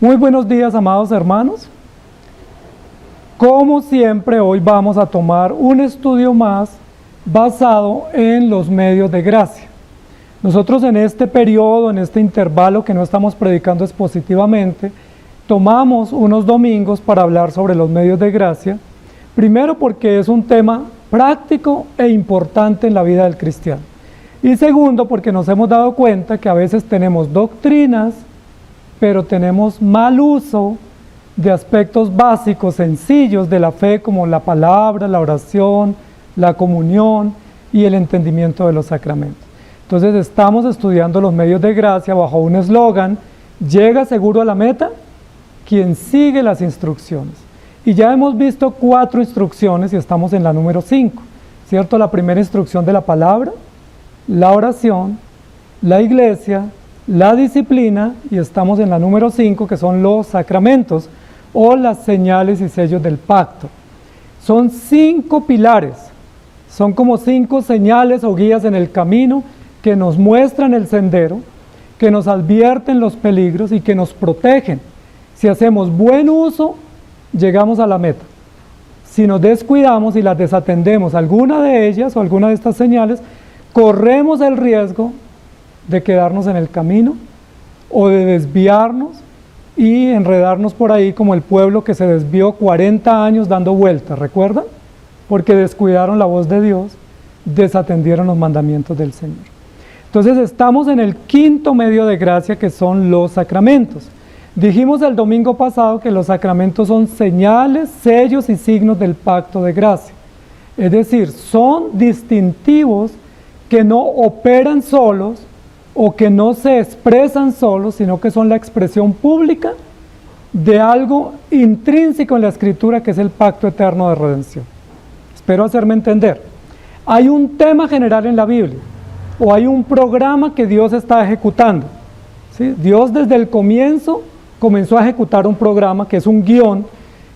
Muy buenos días, amados hermanos. Como siempre, hoy vamos a tomar un estudio más basado en los medios de gracia. Nosotros en este periodo, en este intervalo que no estamos predicando expositivamente, tomamos unos domingos para hablar sobre los medios de gracia. Primero porque es un tema práctico e importante en la vida del cristiano. Y segundo porque nos hemos dado cuenta que a veces tenemos doctrinas, pero tenemos mal uso de aspectos básicos, sencillos de la fe, como la palabra, la oración, la comunión y el entendimiento de los sacramentos. Entonces estamos estudiando los medios de gracia bajo un eslogan: llega seguro a la meta quien sigue las instrucciones. Y ya hemos visto 4 instrucciones y estamos en la número 5, ¿cierto? La primera instrucción de la palabra, la oración, la iglesia, la disciplina, y estamos en la número 5, que son los sacramentos o las señales y sellos del pacto. Son 5 pilares, son como 5 señales o guías en el camino que nos muestran el sendero, que nos advierten los peligros y que nos protegen. Si hacemos buen uso, llegamos a la meta. Si nos descuidamos y las desatendemos, alguna de ellas o alguna de estas señales, corremos el riesgo de quedarnos en el camino o de desviarnos y enredarnos por ahí como el pueblo que se desvió 40 años dando vueltas, ¿recuerdan? Porque descuidaron la voz de Dios, desatendieron los mandamientos del Señor. Entonces estamos en el 5.º medio de gracia, que son los sacramentos. Dijimos el domingo pasado que los sacramentos son señales, sellos y signos del pacto de gracia. Es decir, son distintivos que no operan solos o que no se expresan solos, sino que son la expresión pública de algo intrínseco en la Escritura, que es el pacto eterno de redención. Espero hacerme entender. Hay un tema general en la Biblia, o hay un programa que Dios está ejecutando, ¿sí? Dios desde el comienzo comenzó a ejecutar un programa que es un guión,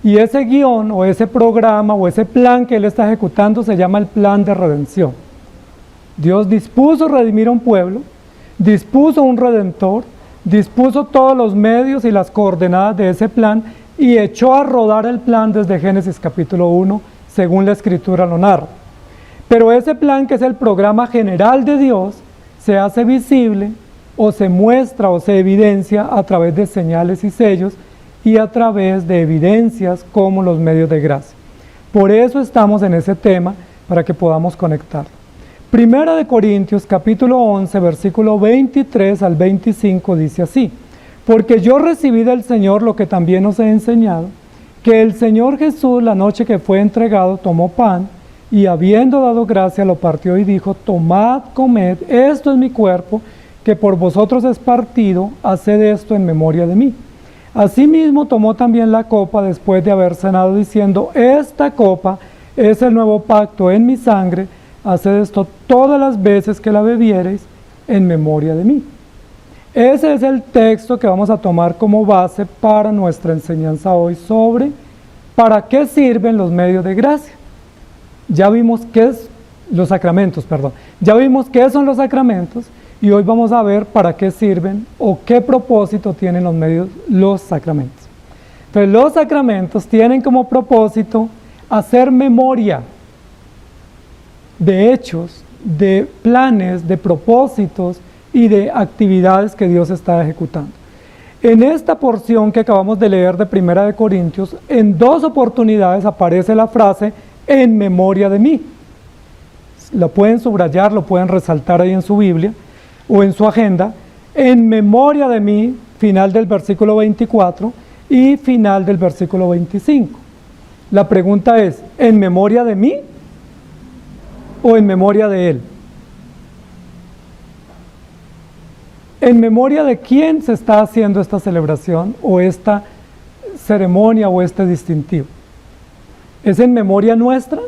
y ese guión o ese programa o ese plan que Él está ejecutando se llama el plan de redención. Dios dispuso redimir a un pueblo, dispuso un redentor, dispuso todos los medios y las coordenadas de ese plan y echó a rodar el plan desde Génesis capítulo 1, según la Escritura lo narra. Pero ese plan, que es el programa general de Dios, se hace visible o se muestra o se evidencia a través de señales y sellos y a través de evidencias como los medios de gracia. Por eso estamos en ese tema, para que podamos conectarlo. Primera de Corintios capítulo 11, versículo 23 al 25 dice así: porque yo recibí del Señor lo que también os he enseñado, que el Señor Jesús, la noche que fue entregado, tomó pan, y habiendo dado gracia lo partió y dijo: tomad, comed, esto es mi cuerpo, que por vosotros es partido, haced esto en memoria de mí. Asimismo tomó también la copa después de haber cenado, diciendo: esta copa es el nuevo pacto en mi sangre, haced esto todas las veces que la bebiereis en memoria de mí. Ese es el texto que vamos a tomar como base para nuestra enseñanza hoy sobre para qué sirven los medios de gracia. Ya vimos qué es los sacramentos, ya vimos qué son los sacramentos, y hoy vamos a ver para qué sirven o qué propósito tienen los sacramentos. Entonces, los sacramentos tienen como propósito hacer memoria de hechos, de planes, de propósitos y de actividades que Dios está ejecutando. En esta porción que acabamos de leer de Primera de Corintios, en 2 oportunidades aparece la frase en memoria de mí. Lo pueden subrayar, lo pueden resaltar ahí en su Biblia o en su agenda. En memoria de mí, final del versículo 24 y final del versículo 25. La pregunta es: ¿en memoria de mí o en memoria de Él? ¿En memoria de quién se está haciendo esta celebración o esta ceremonia o este distintivo? ¿Es en memoria nuestra?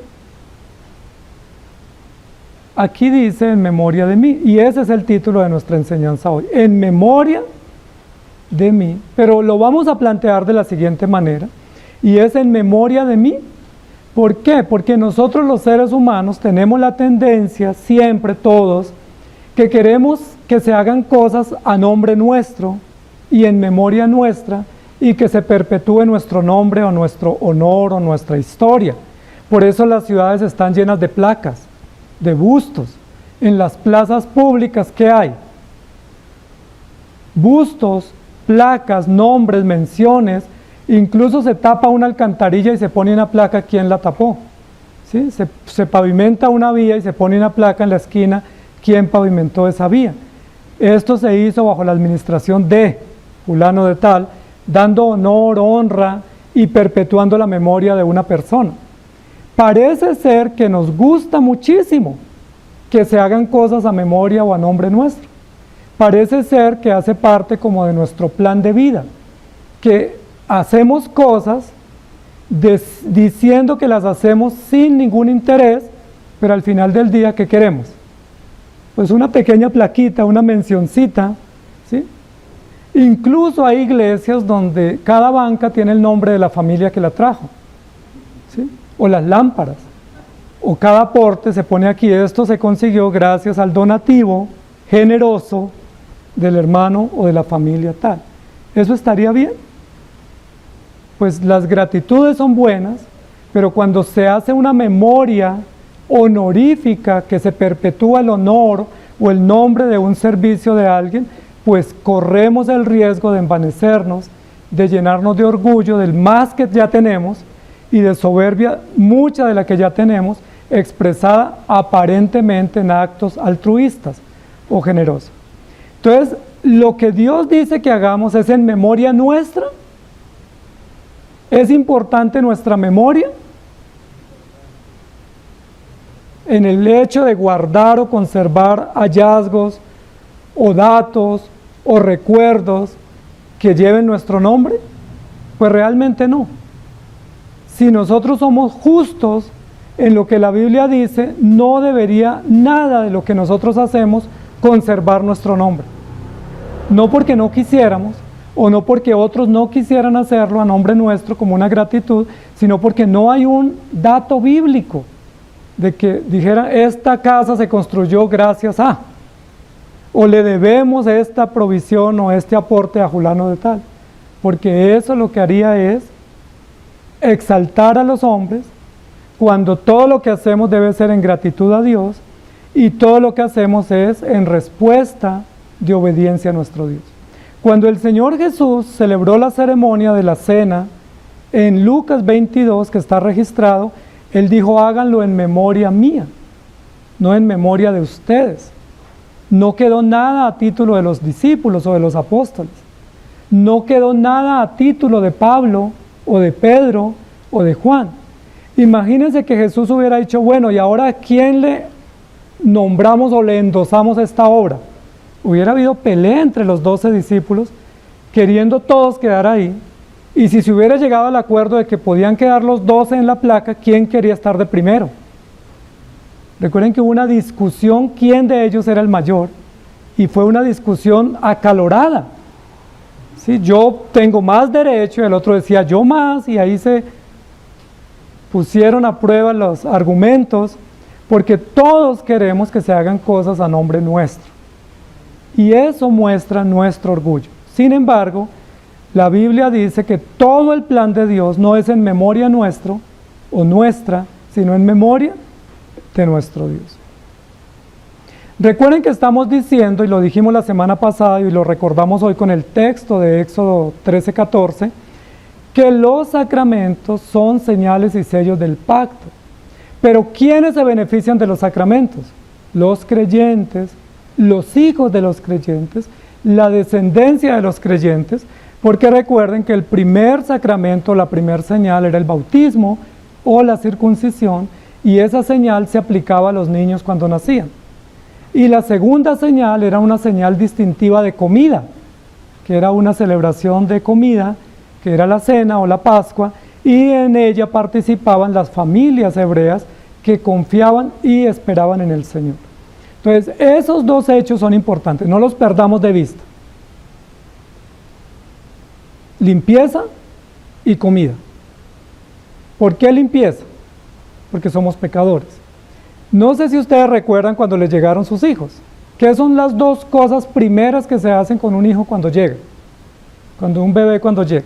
Aquí dice en memoria de mí, y ese es el título de nuestra enseñanza hoy: en memoria de mí. Pero lo vamos a plantear de la siguiente manera: y es en memoria de mí. ¿Por qué? Porque nosotros los seres humanos tenemos la tendencia, siempre todos, que queremos que se hagan cosas a nombre nuestro y en memoria nuestra, y que se perpetúe nuestro nombre o nuestro honor o nuestra historia. Por eso las ciudades están llenas de placas, de bustos. En las plazas públicas, ¿qué hay? Bustos, placas, nombres, menciones. Incluso se tapa una alcantarilla y se pone una placa quién la tapó. ¿Sí? Se pavimenta una vía y se pone una placa en la esquina quién pavimentó esa vía. Esto se hizo bajo la administración de fulano de tal, dando honor, honra y perpetuando la memoria de una persona. Parece ser que nos gusta muchísimo que se hagan cosas a memoria o a nombre nuestro. Parece ser que hace parte como de nuestro plan de vida, que hacemos cosas diciendo que las hacemos sin ningún interés, pero al final del día, ¿qué queremos? Pues una pequeña plaquita, una mencioncita, ¿sí? Incluso hay iglesias donde cada banca tiene el nombre de la familia que la trajo, ¿sí? O las lámparas, o cada aporte se pone aquí, esto se consiguió gracias al donativo generoso del hermano o de la familia tal. ¿Eso estaría bien? Pues las gratitudes son buenas, pero cuando se hace una memoria honorífica que se perpetúa el honor o el nombre de un servicio de alguien, pues corremos el riesgo de envanecernos, de llenarnos de orgullo del más que ya tenemos y de soberbia, mucha de la que ya tenemos, expresada aparentemente en actos altruistas o generosos. Entonces, lo que Dios dice que hagamos es en memoria nuestra. ¿Es importante nuestra memoria? En el hecho de guardar o conservar hallazgos o datos o recuerdos que lleven nuestro nombre? Pues realmente no. Si nosotros somos justos en lo que la Biblia dice, no debería nada de lo que nosotros hacemos conservar nuestro nombre. No porque no quisiéramos, o no porque otros no quisieran hacerlo a nombre nuestro como una gratitud, sino porque no hay un dato bíblico de que dijera, esta casa se construyó gracias a, o le debemos esta provisión o este aporte a fulano de tal, porque eso lo que haría es exaltar a los hombres, cuando todo lo que hacemos debe ser en gratitud a Dios, y todo lo que hacemos es en respuesta de obediencia a nuestro Dios. Cuando el Señor Jesús celebró la ceremonia de la cena, en Lucas 22, que está registrado, Él dijo, háganlo en memoria mía, no en memoria de ustedes. No quedó nada a título de los discípulos o de los apóstoles. No quedó nada a título de Pablo o de Pedro o de Juan. Imagínense que Jesús hubiera dicho, bueno, ¿y ahora a quién le nombramos o le endosamos esta obra? Hubiera habido pelea entre los 12 discípulos, queriendo todos quedar ahí, y si se hubiera llegado al acuerdo de que podían quedar los 12 en la placa, ¿quién quería estar de primero? Recuerden que hubo una discusión, quién de ellos era el mayor, y fue una discusión acalorada. ¿Sí? Yo tengo más derecho, y el otro decía yo más, y ahí se pusieron a prueba los argumentos, porque todos queremos que se hagan cosas a nombre nuestro. Y eso muestra nuestro orgullo. Sin embargo, la Biblia dice que todo el plan de Dios no es en memoria nuestro o nuestra, sino en memoria de nuestro Dios. Recuerden que estamos diciendo, y lo dijimos la semana pasada y lo recordamos hoy con el texto de Éxodo 13:14, que los sacramentos son señales y sellos del pacto. Pero ¿quiénes se benefician de los sacramentos? Los creyentes, los hijos de los creyentes, la descendencia de los creyentes, porque recuerden que el primer sacramento, la primera señal era el bautismo o la circuncisión, y esa señal se aplicaba a los niños cuando nacían. Y la segunda señal era una señal distintiva de comida, que era una celebración de comida, que era la cena o la Pascua, y en ella participaban las familias hebreas que confiaban y esperaban en el Señor. Entonces, esos dos hechos son importantes, no los perdamos de vista. Limpieza y comida. ¿Por qué limpieza? Porque somos pecadores. No sé si ustedes recuerdan cuando les llegaron sus hijos. ¿Qué son las dos cosas primeras que se hacen con un hijo cuando llega? Cuando un bebé cuando llega.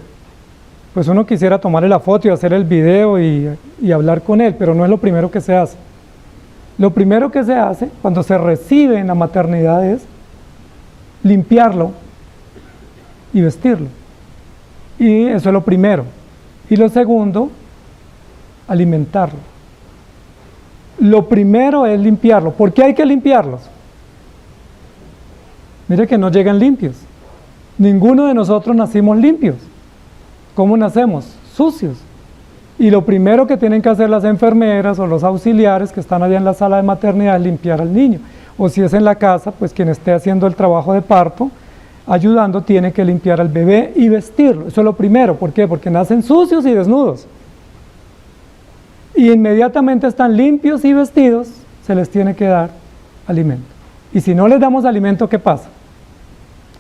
pues uno quisiera tomarle la foto y hacer el video y hablar con él, pero no es lo primero que se hace. Lo primero que se hace cuando se recibe en la maternidad es limpiarlo y vestirlo. Y eso es lo primero. Y lo segundo, alimentarlo. Lo primero es limpiarlo. ¿Por qué hay que limpiarlos? Mire que no llegan limpios. Ninguno de nosotros nacimos limpios. ¿Cómo nacemos? Sucios. Y lo primero que tienen que hacer las enfermeras o los auxiliares que están allá en la sala de maternidad es limpiar al niño. O si es en la casa, pues quien esté haciendo el trabajo de parto, ayudando, tiene que limpiar al bebé y vestirlo. Eso es lo primero. ¿Por qué? Porque nacen sucios y desnudos. Y inmediatamente están limpios y vestidos, se les tiene que dar alimento. Y si no les damos alimento, ¿qué pasa?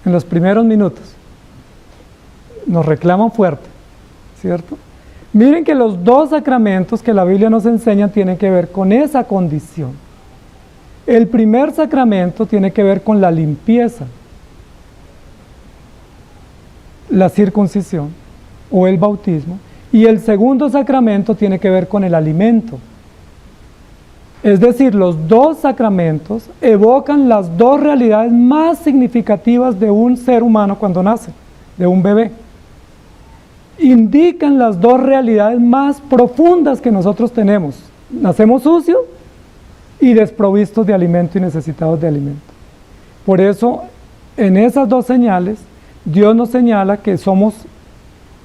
En los primeros minutos nos reclaman fuerte, ¿cierto? Miren que los dos sacramentos que la Biblia nos enseña tienen que ver con esa condición. El primer sacramento tiene que ver con la limpieza, la circuncisión o el bautismo, y el segundo sacramento tiene que ver con el alimento. Es decir, los dos sacramentos evocan las dos realidades más significativas de un ser humano cuando nace, de un bebé. Indican las dos realidades más profundas que nosotros tenemos. Nacemos sucios y desprovistos de alimento y necesitados de alimento. Por eso, en esas dos señales, Dios nos señala que somos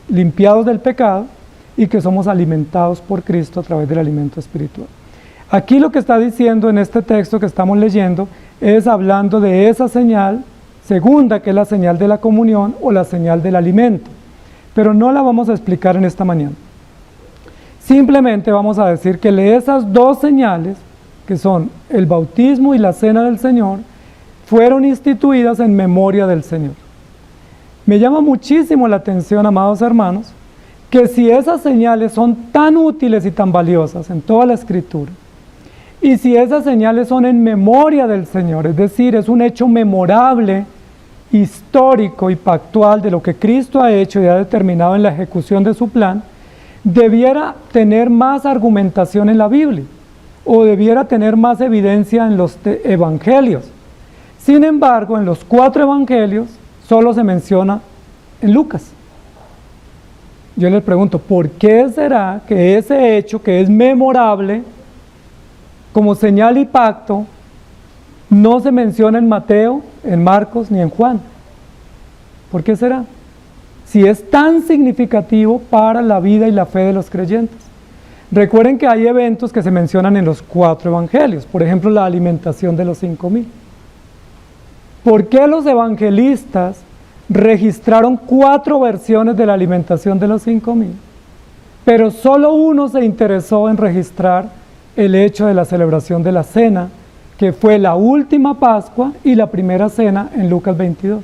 limpiados del pecado y que somos alimentados por Cristo a través del alimento espiritual. Aquí lo que está diciendo en este texto que estamos leyendo es hablando de esa señal segunda, que es la señal de la comunión o la señal del alimento. Pero no la vamos a explicar en esta mañana. Simplemente vamos a decir que esas dos señales, que son el bautismo y la cena del Señor, fueron instituidas en memoria del Señor. Me llama muchísimo la atención, amados hermanos, que si esas señales son tan útiles y tan valiosas en toda la Escritura, y si esas señales son en memoria del Señor, es decir, es un hecho memorable, histórico y pactual de lo que Cristo ha hecho y ha determinado en la ejecución de su plan, debiera tener más argumentación en la Biblia, o debiera tener más evidencia en los evangelios. Sin embargo, en los 4 evangelios solo se menciona en Lucas. Yo les pregunto, ¿por qué será que ese hecho que es memorable como señal y pacto no se menciona en Mateo, en Marcos ni en Juan? ¿Por qué será? Si es tan significativo para la vida y la fe de los creyentes. Recuerden que hay eventos que se mencionan en los 4 evangelios, por ejemplo la alimentación de los 5,000. ¿Por qué los evangelistas registraron 4 versiones de la alimentación de los 5,000? Pero solo uno se interesó en registrar el hecho de la celebración de la cena, que fue la última Pascua y la primera cena en Lucas 22.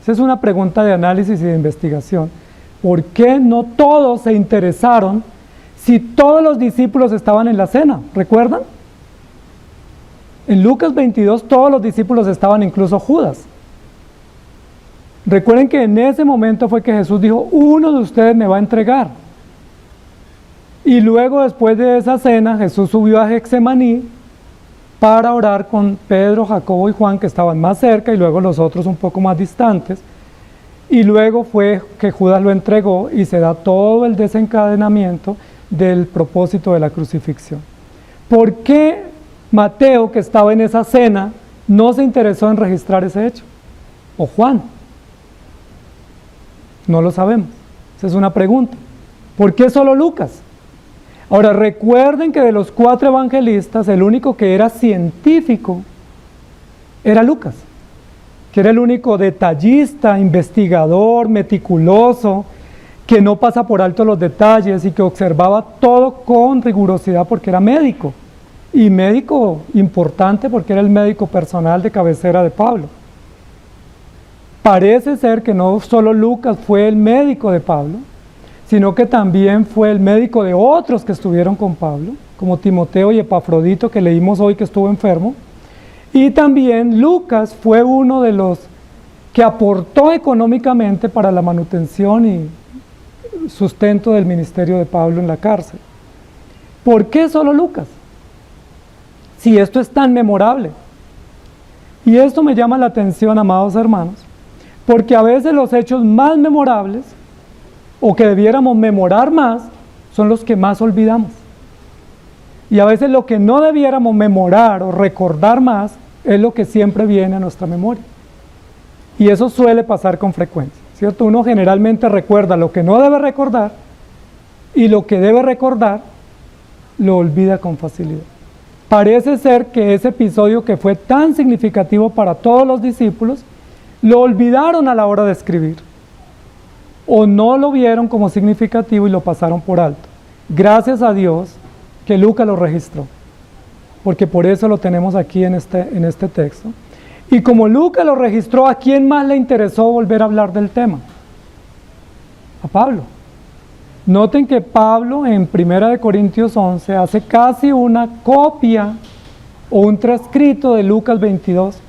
Esa es una pregunta de análisis y de investigación. ¿Por qué no todos se interesaron si todos los discípulos estaban en la cena? ¿Recuerdan? En Lucas 22 todos los discípulos estaban, incluso Judas. Recuerden que en ese momento fue que Jesús dijo, uno de ustedes me va a entregar. Y luego, después de esa cena, Jesús subió a Getsemaní para orar con Pedro, Jacobo y Juan, que estaban más cerca, y luego los otros un poco más distantes. Y luego fue que Judas lo entregó y se da todo el desencadenamiento del propósito de la crucifixión. ¿Por qué Mateo, que estaba en esa cena, no se interesó en registrar ese hecho? ¿O Juan? No lo sabemos. Esa es una pregunta. ¿Por qué solo Lucas? Ahora, recuerden que de los 4 evangelistas, el único que era científico era Lucas, que era el único detallista, investigador, meticuloso, que no pasa por alto los detalles y que observaba todo con rigurosidad porque era médico, y médico importante porque era el médico personal de cabecera de Pablo. Parece ser que no solo Lucas fue el médico de Pablo, sino que también fue el médico de otros que estuvieron con Pablo, como Timoteo y Epafrodito, que leímos hoy que estuvo enfermo. Y también Lucas fue uno de los que aportó económicamente para la manutención y sustento del ministerio de Pablo en la cárcel. ¿Por qué solo Lucas? Si esto es tan memorable. Y esto me llama la atención, amados hermanos, porque a veces los hechos más memorables, o que debiéramos memorar más, son los que más olvidamos. Y a veces lo que no debiéramos memorar o recordar más, es lo que siempre viene a nuestra memoria. Y eso suele pasar con frecuencia, ¿cierto? Uno generalmente recuerda lo que no debe recordar, y lo que debe recordar, lo olvida con facilidad. Parece ser que ese episodio que fue tan significativo para todos los discípulos, lo olvidaron a la hora de escribir, o no lo vieron como significativo y lo pasaron por alto. Gracias a Dios que Lucas lo registró, porque por eso lo tenemos aquí en este texto. Y como Lucas lo registró, ¿a quién más le interesó volver a hablar del tema? A Pablo. Noten que Pablo en 1 Corintios 11 hace casi una copia o un transcrito de Lucas 22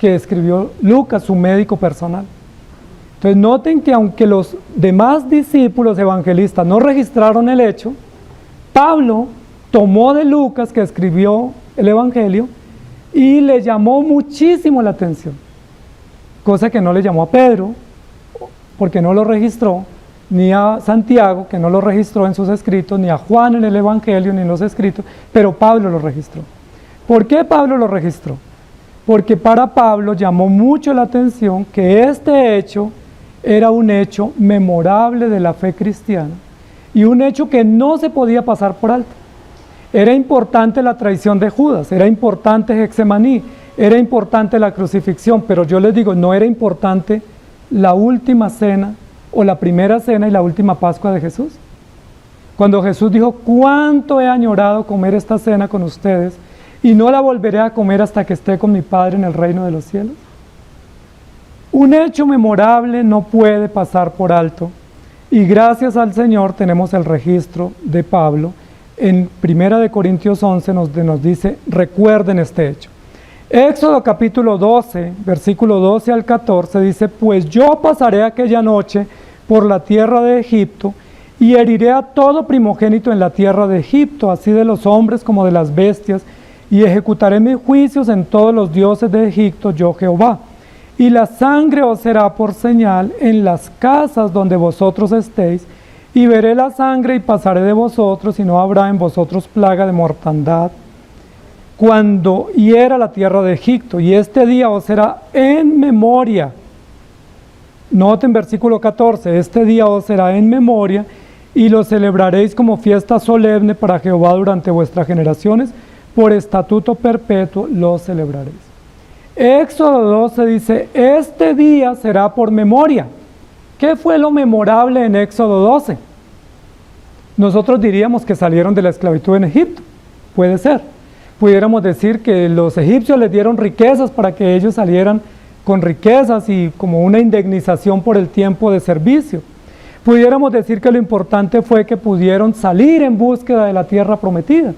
que escribió Lucas, su médico personal. Entonces noten que aunque los demás discípulos evangelistas no registraron el hecho, Pablo tomó de Lucas, que escribió el evangelio, y le llamó muchísimo la atención, cosa que no le llamó a Pedro, porque no lo registró, ni a Santiago, que no lo registró en sus escritos, ni a Juan en el evangelio, ni en los escritos, pero Pablo lo registró. ¿Por qué Pablo lo registró? Porque para Pablo llamó mucho la atención que este hecho era un hecho memorable de la fe cristiana, y un hecho que no se podía pasar por alto. Era importante la traición de Judas, era importante Getsemaní, era importante la crucifixión, pero yo les digo, no era importante la última cena, o la primera cena y la última Pascua de Jesús. Cuando Jesús dijo, cuánto he añorado comer esta cena con ustedes, y no la volveré a comer hasta que esté con mi Padre en el reino de los cielos. Un hecho memorable no puede pasar por alto, y gracias al Señor tenemos el registro de Pablo en 1 Corintios 11, donde nos dice, recuerden este hecho. Éxodo capítulo 12, versículo 12 al 14 dice, pues yo pasaré aquella noche por la tierra de Egipto y heriré a todo primogénito en la tierra de Egipto, así de los hombres como de las bestias, y ejecutaré mis juicios en todos los dioses de Egipto, yo Jehová. Y la sangre os será por señal en las casas donde vosotros estéis, y veré la sangre y pasaré de vosotros, y no habrá en vosotros plaga de mortandad, cuando hiera la tierra de Egipto, y este día os será en memoria. Noten versículo 14, este día os será en memoria, y lo celebraréis como fiesta solemne para Jehová durante vuestras generaciones, por estatuto perpetuo lo celebraréis. Éxodo 12 dice, este día será por memoria. ¿Qué fue lo memorable en Éxodo 12? Nosotros diríamos que salieron de la esclavitud en Egipto, puede ser. Pudiéramos decir que los egipcios les dieron riquezas para que ellos salieran con riquezas y como una indemnización por el tiempo de servicio. Pudiéramos decir que lo importante fue que pudieron salir en búsqueda de la tierra prometida,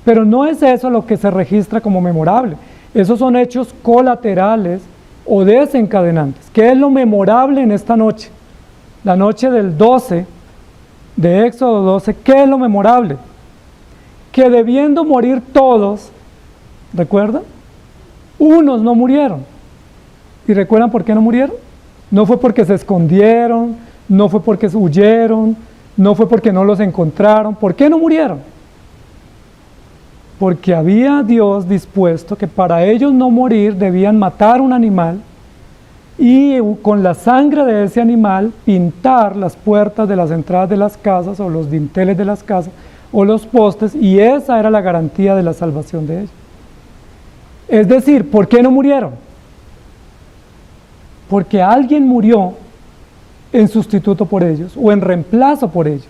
pero no es eso lo que se registra como memorable. Esos son hechos colaterales o desencadenantes. ¿Qué es lo memorable en esta noche? La noche del 12 de Éxodo 12, ¿qué es lo memorable? Que debiendo morir todos, ¿recuerdan? Unos no murieron. ¿Y recuerdan por qué no murieron? No fue porque se escondieron, no fue porque huyeron, no fue porque no los encontraron. ¿Por qué no murieron? Porque había Dios dispuesto que para ellos no morir debían matar un animal y con la sangre de ese animal pintar las puertas de las entradas de las casas o los dinteles de las casas o los postes, y esa era la garantía de la salvación de ellos. Es decir, ¿por qué no murieron? Porque alguien murió en sustituto por ellos o en reemplazo por ellos.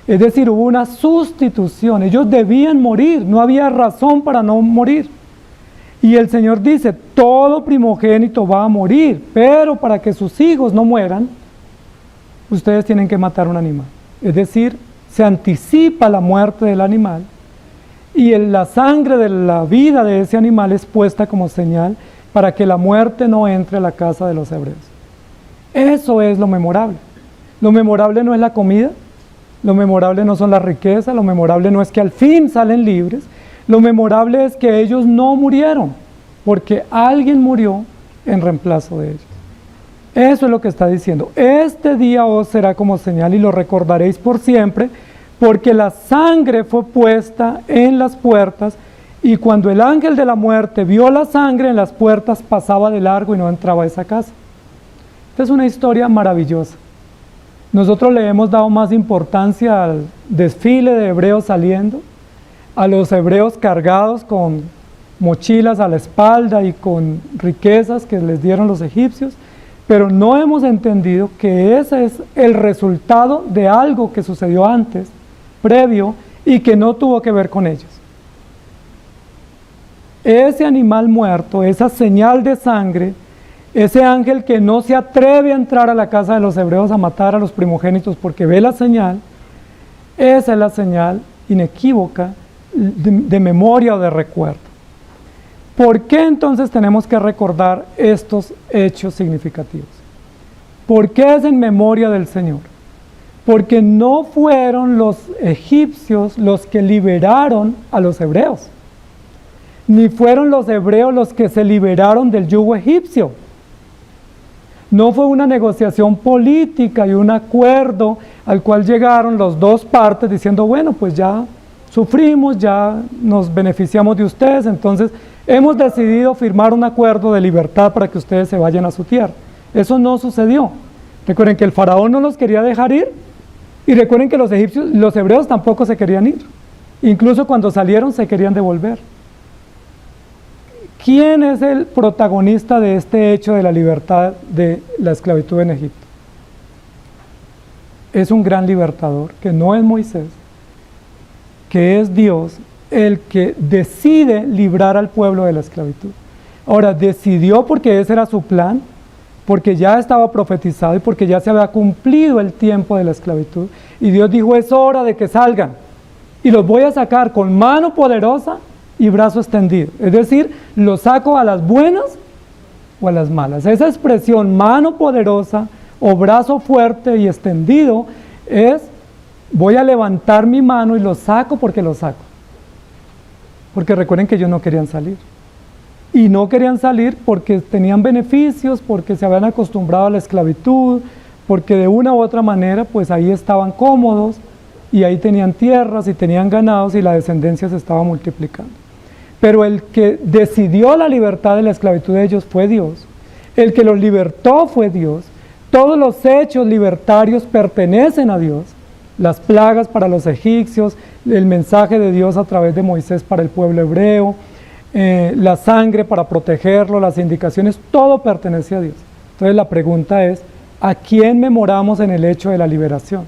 Es decir, hubo una sustitución, ellos debían morir, no había razón para no morir. Y el Señor dice, todo primogénito va a morir, pero para que sus hijos no mueran, ustedes tienen que matar un animal. Es decir, se anticipa la muerte del animal, y la sangre de la vida de ese animal es puesta como señal para que la muerte no entre a la casa de los hebreos. Eso es lo memorable. Lo memorable no es la comida, lo memorable no son las riquezas, lo memorable no es que al fin salen libres, lo memorable es que ellos no murieron, porque alguien murió en reemplazo de ellos. Eso es lo que está diciendo. Este día os será como señal y lo recordaréis por siempre, porque la sangre fue puesta en las puertas, y cuando el ángel de la muerte vio la sangre en las puertas, pasaba de largo y no entraba a esa casa. Esta es una historia maravillosa. Nosotros le hemos dado más importancia al desfile de hebreos saliendo, a los hebreos cargados con mochilas a la espalda y con riquezas que les dieron los egipcios, pero no hemos entendido que ese es el resultado de algo que sucedió antes, previo, y que no tuvo que ver con ellos. Ese animal muerto, esa señal de sangre, ese ángel que no se atreve a entrar a la casa de los hebreos a matar a los primogénitos porque ve la señal, esa es la señal inequívoca de memoria o de recuerdo. ¿Por qué entonces tenemos que recordar estos hechos significativos? ¿Por qué es en memoria del Señor? Porque no fueron los egipcios los que liberaron a los hebreos, ni fueron los hebreos los que se liberaron del yugo egipcio. No fue una negociación política y un acuerdo al cual llegaron las dos partes diciendo, bueno, pues ya sufrimos, ya nos beneficiamos de ustedes, entonces hemos decidido firmar un acuerdo de libertad para que ustedes se vayan a su tierra. Eso no sucedió. Recuerden que el faraón no los quería dejar ir, y recuerden que los hebreos tampoco se querían ir. Incluso cuando salieron se querían devolver. ¿Quién es el protagonista de este hecho de la libertad de la esclavitud en Egipto? Es un gran libertador, que no es Moisés, que es Dios el que decide librar al pueblo de la esclavitud. Ahora, decidió porque ese era su plan, porque ya estaba profetizado y porque ya se había cumplido el tiempo de la esclavitud. Y Dios dijo, es hora de que salgan, y los voy a sacar con mano poderosa y brazo extendido. Es decir, los saco a las buenas o a las malas. Esa expresión, mano poderosa o brazo fuerte y extendido, es, voy a levantar mi mano y los saco porque los saco. Porque recuerden que ellos no querían salir. Y no querían salir porque tenían beneficios, porque se habían acostumbrado a la esclavitud, porque de una u otra manera, pues ahí estaban cómodos, y ahí tenían tierras y tenían ganados y la descendencia se estaba multiplicando. Pero el que decidió la libertad de la esclavitud de ellos fue Dios. El que los libertó fue Dios. Todos los hechos libertarios pertenecen a Dios. Las plagas para los egipcios, el mensaje de Dios a través de Moisés para el pueblo hebreo, la sangre para protegerlo, las indicaciones, todo pertenece a Dios. Entonces la pregunta es, ¿a quién memoramos en el hecho de la liberación?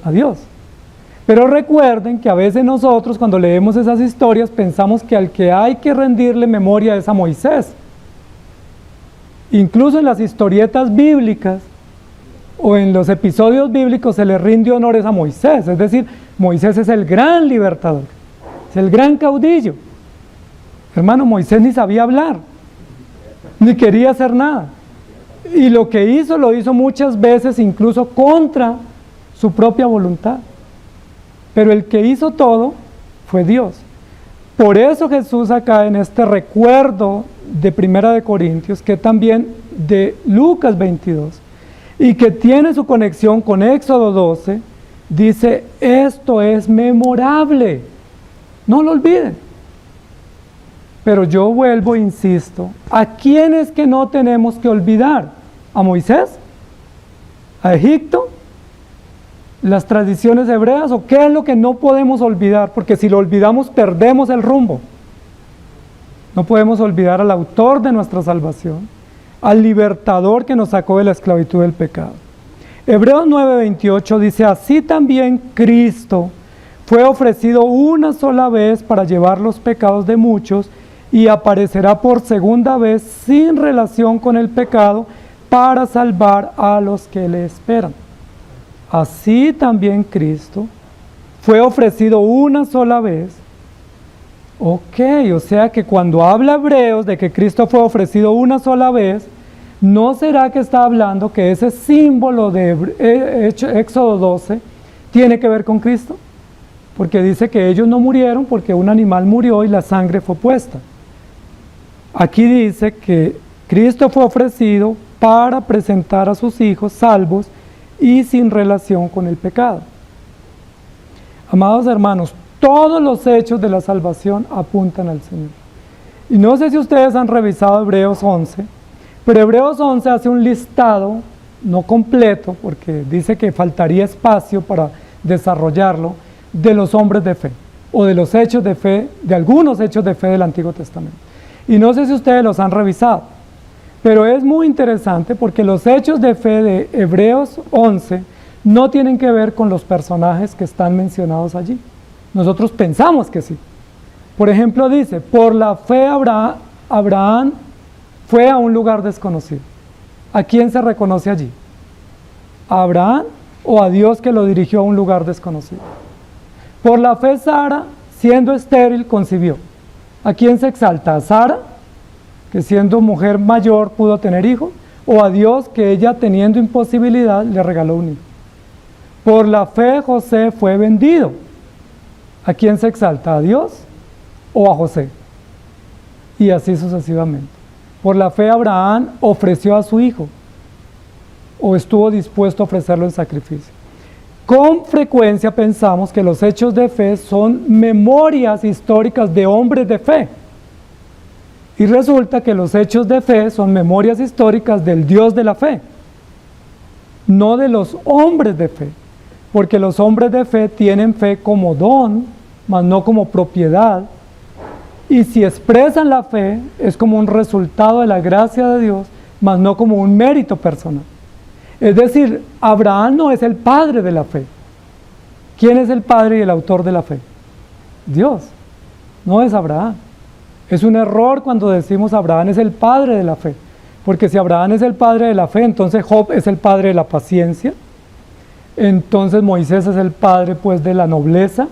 A Dios. Pero recuerden que a veces nosotros cuando leemos esas historias pensamos que al que hay que rendirle memoria es a Moisés. Incluso en las historietas bíblicas o en los episodios bíblicos se le rinde honores a Moisés. Es decir, Moisés es el gran libertador, es el gran caudillo. Hermano, Moisés ni sabía hablar, ni quería hacer nada. Y lo que hizo, lo hizo muchas veces incluso contra su propia voluntad. Pero el que hizo todo fue Dios. Por eso Jesús acá en este recuerdo de Primera de Corintios, que también de Lucas 22, y que tiene su conexión con Éxodo 12, dice, esto es memorable, no lo olviden. Pero yo vuelvo e insisto, ¿a quién es que no tenemos que olvidar? ¿A Moisés? ¿A Egipto? ¿Las tradiciones hebreas? ¿O qué es lo que no podemos olvidar? Porque si lo olvidamos perdemos el rumbo. No podemos olvidar al autor de nuestra salvación, al libertador que nos sacó de la esclavitud del pecado. Hebreos 9:28 dice, así también Cristo fue ofrecido una sola vez para llevar los pecados de muchos y aparecerá por segunda vez sin relación con el pecado para salvar a los que le esperan. Así también Cristo fue ofrecido una sola vez. Ok, o sea que cuando habla Hebreos de que Cristo fue ofrecido una sola vez, ¿No será que está hablando que ese símbolo de Éxodo 12 tiene que ver con Cristo? Porque dice que ellos no murieron porque un animal murió y la sangre fue puesta. Aquí dice que Cristo fue ofrecido para presentar a sus hijos salvos y sin relación con el pecado. Amados hermanos, todos los hechos de la salvación apuntan al Señor. Y no sé si ustedes han revisado Hebreos 11, pero Hebreos 11 hace un listado, no completo, porque dice que faltaría espacio para desarrollarlo, de los hombres de fe, o de los hechos de fe, de algunos hechos de fe del Antiguo Testamento. Y no sé si ustedes los han revisado, pero es muy interesante porque los hechos de fe de Hebreos 11 no tienen que ver con los personajes que están mencionados allí. Nosotros pensamos que sí. Por ejemplo, dice, por la fe Abraham fue a un lugar desconocido. ¿A quién se reconoce allí? ¿A Abraham o a Dios que lo dirigió a un lugar desconocido? Por la fe Sara, siendo estéril, concibió. ¿A quién se exalta? ¿A Sara, que siendo mujer mayor pudo tener hijos? ¿O a Dios, que ella teniendo imposibilidad le regaló un hijo? Por la fe José fue vendido. ¿A quién se exalta? ¿A Dios o a José? Y así sucesivamente. Por la fe Abraham ofreció a su hijo, o estuvo dispuesto a ofrecerlo en sacrificio. Con frecuencia pensamos que los hechos de fe son memorias históricas de hombres de fe. Y resulta que los hechos de fe son memorias históricas del Dios de la fe, no de los hombres de fe. Porque los hombres de fe tienen fe como don, mas no como propiedad. Y si expresan la fe, es como un resultado de la gracia de Dios, mas no como un mérito personal. Es decir, Abraham no es el padre de la fe. ¿Quién es el padre y el autor de la fe? Dios, no es Abraham. Es un error cuando decimos Abraham es el padre de la fe, porque si Abraham es el padre de la fe, entonces Job es el padre de la paciencia, entonces Moisés es el padre pues de la nobleza,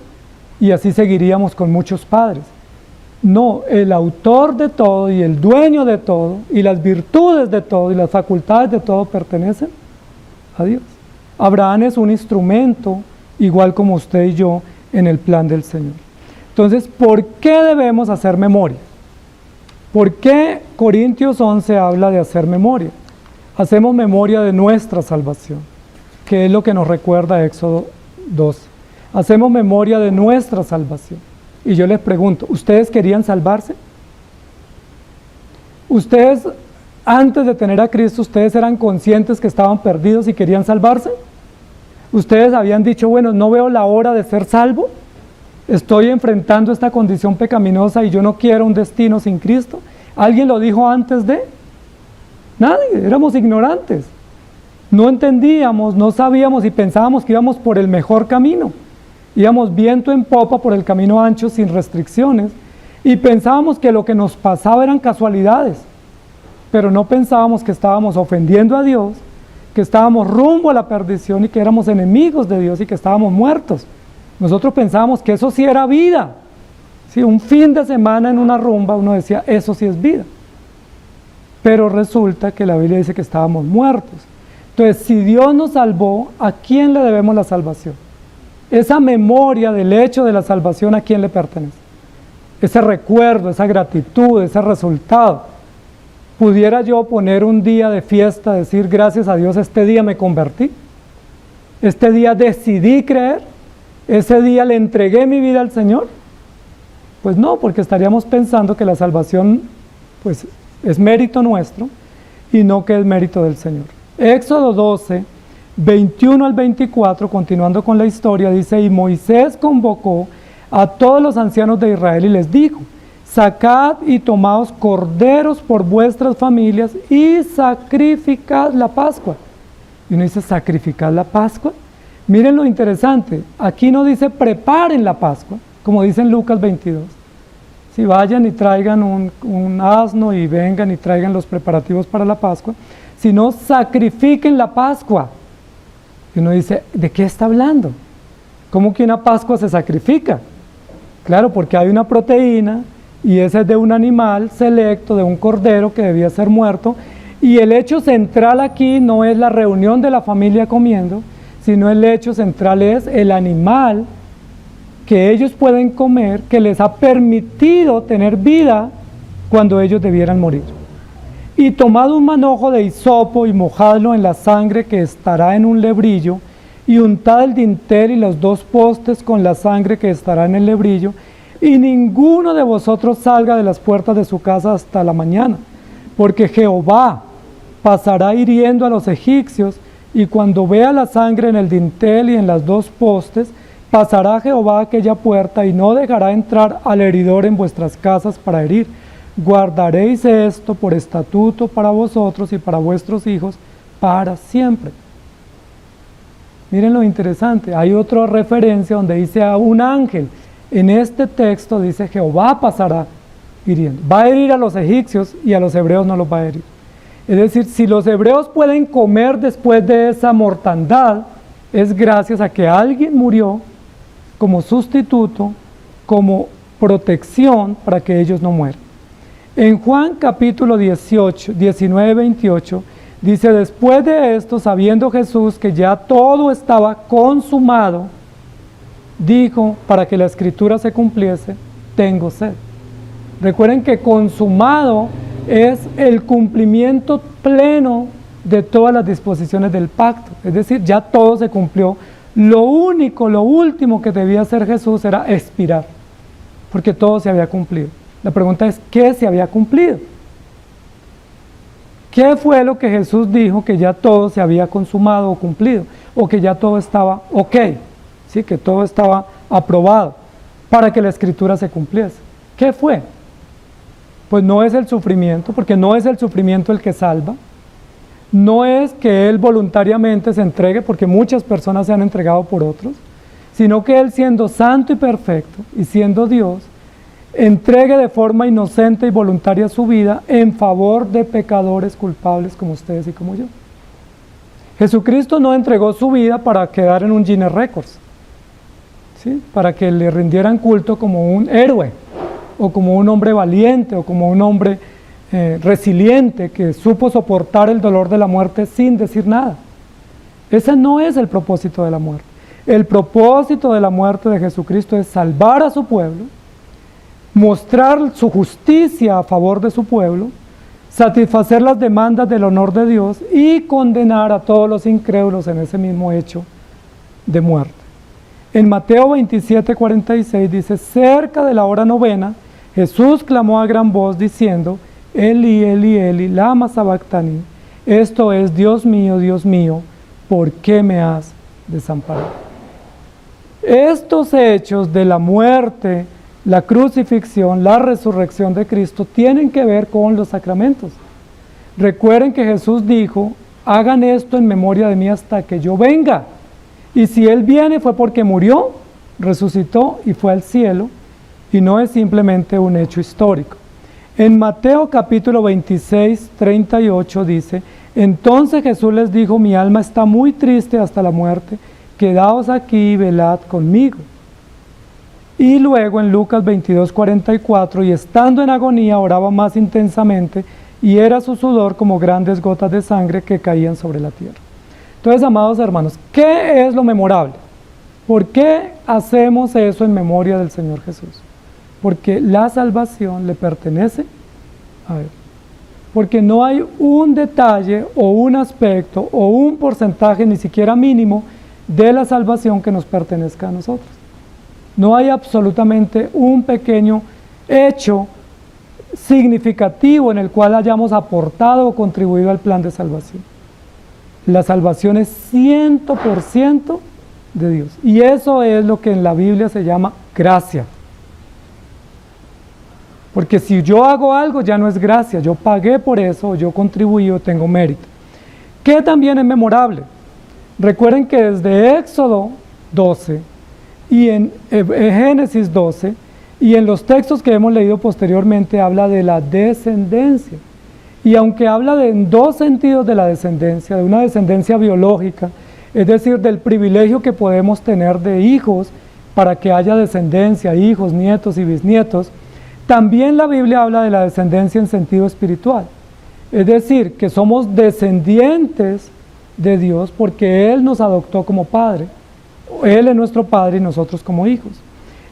y así seguiríamos con muchos padres. No, el autor de todo y el dueño de todo, y las virtudes de todo y las facultades de todo pertenecen a Dios. Abraham es un instrumento, igual como usted y yo, en el plan del Señor. Entonces, ¿por qué debemos hacer memoria? ¿Por qué Corintios 11 habla de hacer memoria? Hacemos memoria de nuestra salvación, que es lo que nos recuerda Éxodo 12. Hacemos memoria de nuestra salvación. Y yo les pregunto, ¿ustedes querían salvarse? ¿Ustedes, antes de tener a Cristo, ustedes eran conscientes que estaban perdidos y querían salvarse? ¿Ustedes habían dicho, bueno, no veo la hora de ser salvo? Estoy enfrentando esta condición pecaminosa y yo no quiero un destino sin Cristo. ¿Alguien lo dijo antes de? Nadie, éramos ignorantes. No entendíamos, no sabíamos y pensábamos que íbamos por el mejor camino. Íbamos viento en popa por el camino ancho sin restricciones y pensábamos que lo que nos pasaba eran casualidades, pero no pensábamos que estábamos ofendiendo a Dios, que estábamos rumbo a la perdición y que éramos enemigos de Dios y que estábamos muertos. Nosotros pensábamos que eso sí era vida. Sí, un fin de semana en una rumba uno decía, eso sí es vida. Pero resulta que la Biblia dice que estábamos muertos. Entonces, si Dios nos salvó, ¿a quién le debemos la salvación? Esa memoria del hecho de la salvación, ¿a quién le pertenece? Ese recuerdo, esa gratitud, ese resultado. ¿Pudiera yo poner un día de fiesta, decir gracias a Dios, este día me convertí? ¿Este día decidí creer? ¿Ese día le entregué mi vida al Señor? Pues no, porque estaríamos pensando que la salvación pues, es mérito nuestro y no que es mérito del Señor. Éxodo 12, 21 al 24, continuando con la historia, dice, y Moisés convocó a todos los ancianos de Israel y les dijo, sacad y tomaos corderos por vuestras familias y sacrificad la Pascua. Y uno dice, ¿sacrificad la Pascua? Miren lo interesante, aquí no dice preparen la Pascua, como dice en Lucas 22. Si vayan y traigan un asno y vengan y traigan los preparativos para la Pascua, sino sacrifiquen la Pascua. Y uno dice, ¿de qué está hablando? ¿Cómo que una Pascua se sacrifica? Claro, porque hay una proteína y esa es de un animal selecto, de un cordero que debía ser muerto, Y el hecho central aquí no es la reunión de la familia comiendo, sino el hecho central es el animal que ellos pueden comer, que les ha permitido tener vida cuando ellos debieran morir. Y tomad un manojo de hisopo y mojadlo en la sangre que estará en un lebrillo, y untad el dintel y los 2 postes con la sangre que estará en el lebrillo, y ninguno de vosotros salga de las puertas de su casa hasta la mañana, porque Jehová pasará hiriendo a los egipcios, y cuando vea la sangre en el dintel y en las 2 postes, pasará Jehová aquella puerta y no dejará entrar al heridor en vuestras casas para herir. Guardaréis esto por estatuto para vosotros y para vuestros hijos para siempre. Miren lo interesante, hay otra referencia donde dice a un ángel. En este texto dice Jehová pasará hiriendo. Va a herir a los egipcios y a los hebreos no los va a herir. Es decir, si los hebreos pueden comer después de esa mortandad, es gracias a que alguien murió como sustituto, como protección para que ellos no mueran. En Juan capítulo 19, 28, dice, después de esto, sabiendo Jesús que ya todo estaba consumado, dijo, para que la escritura se cumpliese, tengo sed. Recuerden que consumado es el cumplimiento pleno de todas las disposiciones del pacto, es decir, ya todo se cumplió. Lo último que debía hacer Jesús era expirar, porque todo se había cumplido. La pregunta es, ¿qué se había cumplido? ¿Qué fue lo que Jesús dijo que ya todo se había consumado o cumplido? O que ya todo estaba ok, ¿sí? Que todo estaba aprobado para que la escritura se cumpliese. ¿Qué fue? Pues no es el sufrimiento, porque no es el sufrimiento el que salva. No es que Él voluntariamente se entregue, porque muchas personas se han entregado por otros, sino que Él, siendo santo y perfecto y siendo Dios, entregue de forma inocente y voluntaria su vida en favor de pecadores culpables como ustedes y como yo. Jesucristo no entregó su vida para quedar en un Guinness Records, ¿sí? Para que le rindieran culto como un héroe, o como un hombre valiente, o como un hombre resiliente que supo soportar el dolor de la muerte sin decir nada. Ese no es el propósito de la muerte. El propósito de la muerte de Jesucristo es salvar a su pueblo, mostrar su justicia a favor de su pueblo, satisfacer las demandas del honor de Dios y condenar a todos los incrédulos en ese mismo hecho de muerte. En Mateo 27:46 dice, cerca de la hora 9, Jesús clamó a gran voz diciendo, Eli, Eli, Eli, lama sabactani, esto es, Dios mío, ¿por qué me has desamparado? Estos hechos de la muerte, la crucifixión, la resurrección de Cristo tienen que ver con los sacramentos. Recuerden que Jesús dijo, hagan esto en memoria de mí hasta que yo venga. Y si Él viene fue porque murió, resucitó y fue al cielo, y no es simplemente un hecho histórico. En Mateo capítulo 26, 38 dice, entonces Jesús les dijo, mi alma está muy triste hasta la muerte, quedaos aquí y velad conmigo. Y luego en Lucas 22, 44, y estando en agonía oraba más intensamente, y era su sudor como grandes gotas de sangre que caían sobre la tierra. Entonces, amados hermanos, ¿qué es lo memorable? ¿Por qué hacemos eso en memoria del Señor Jesús? Porque la salvación le pertenece a Él. Porque no hay un detalle o un aspecto o un porcentaje, ni siquiera mínimo, de la salvación que nos pertenezca a nosotros. No hay absolutamente un pequeño hecho significativo en el cual hayamos aportado o contribuido al plan de salvación. La salvación es 100% de Dios. Y eso es lo que en la Biblia se llama gracia. Porque si yo hago algo ya no es gracia, yo pagué por eso, yo contribuí o tengo mérito. ¿Qué también es memorable? Recuerden que desde Éxodo 12 y en Génesis 12 y en los textos que hemos leído posteriormente habla de la descendencia. Y aunque habla en dos sentidos de la descendencia, de una descendencia biológica, es decir, del privilegio que podemos tener de hijos para que haya descendencia, hijos, nietos y bisnietos, también la Biblia habla de la descendencia en sentido espiritual. Es decir, que somos descendientes de Dios porque Él nos adoptó como Padre. Él es nuestro Padre y nosotros como hijos.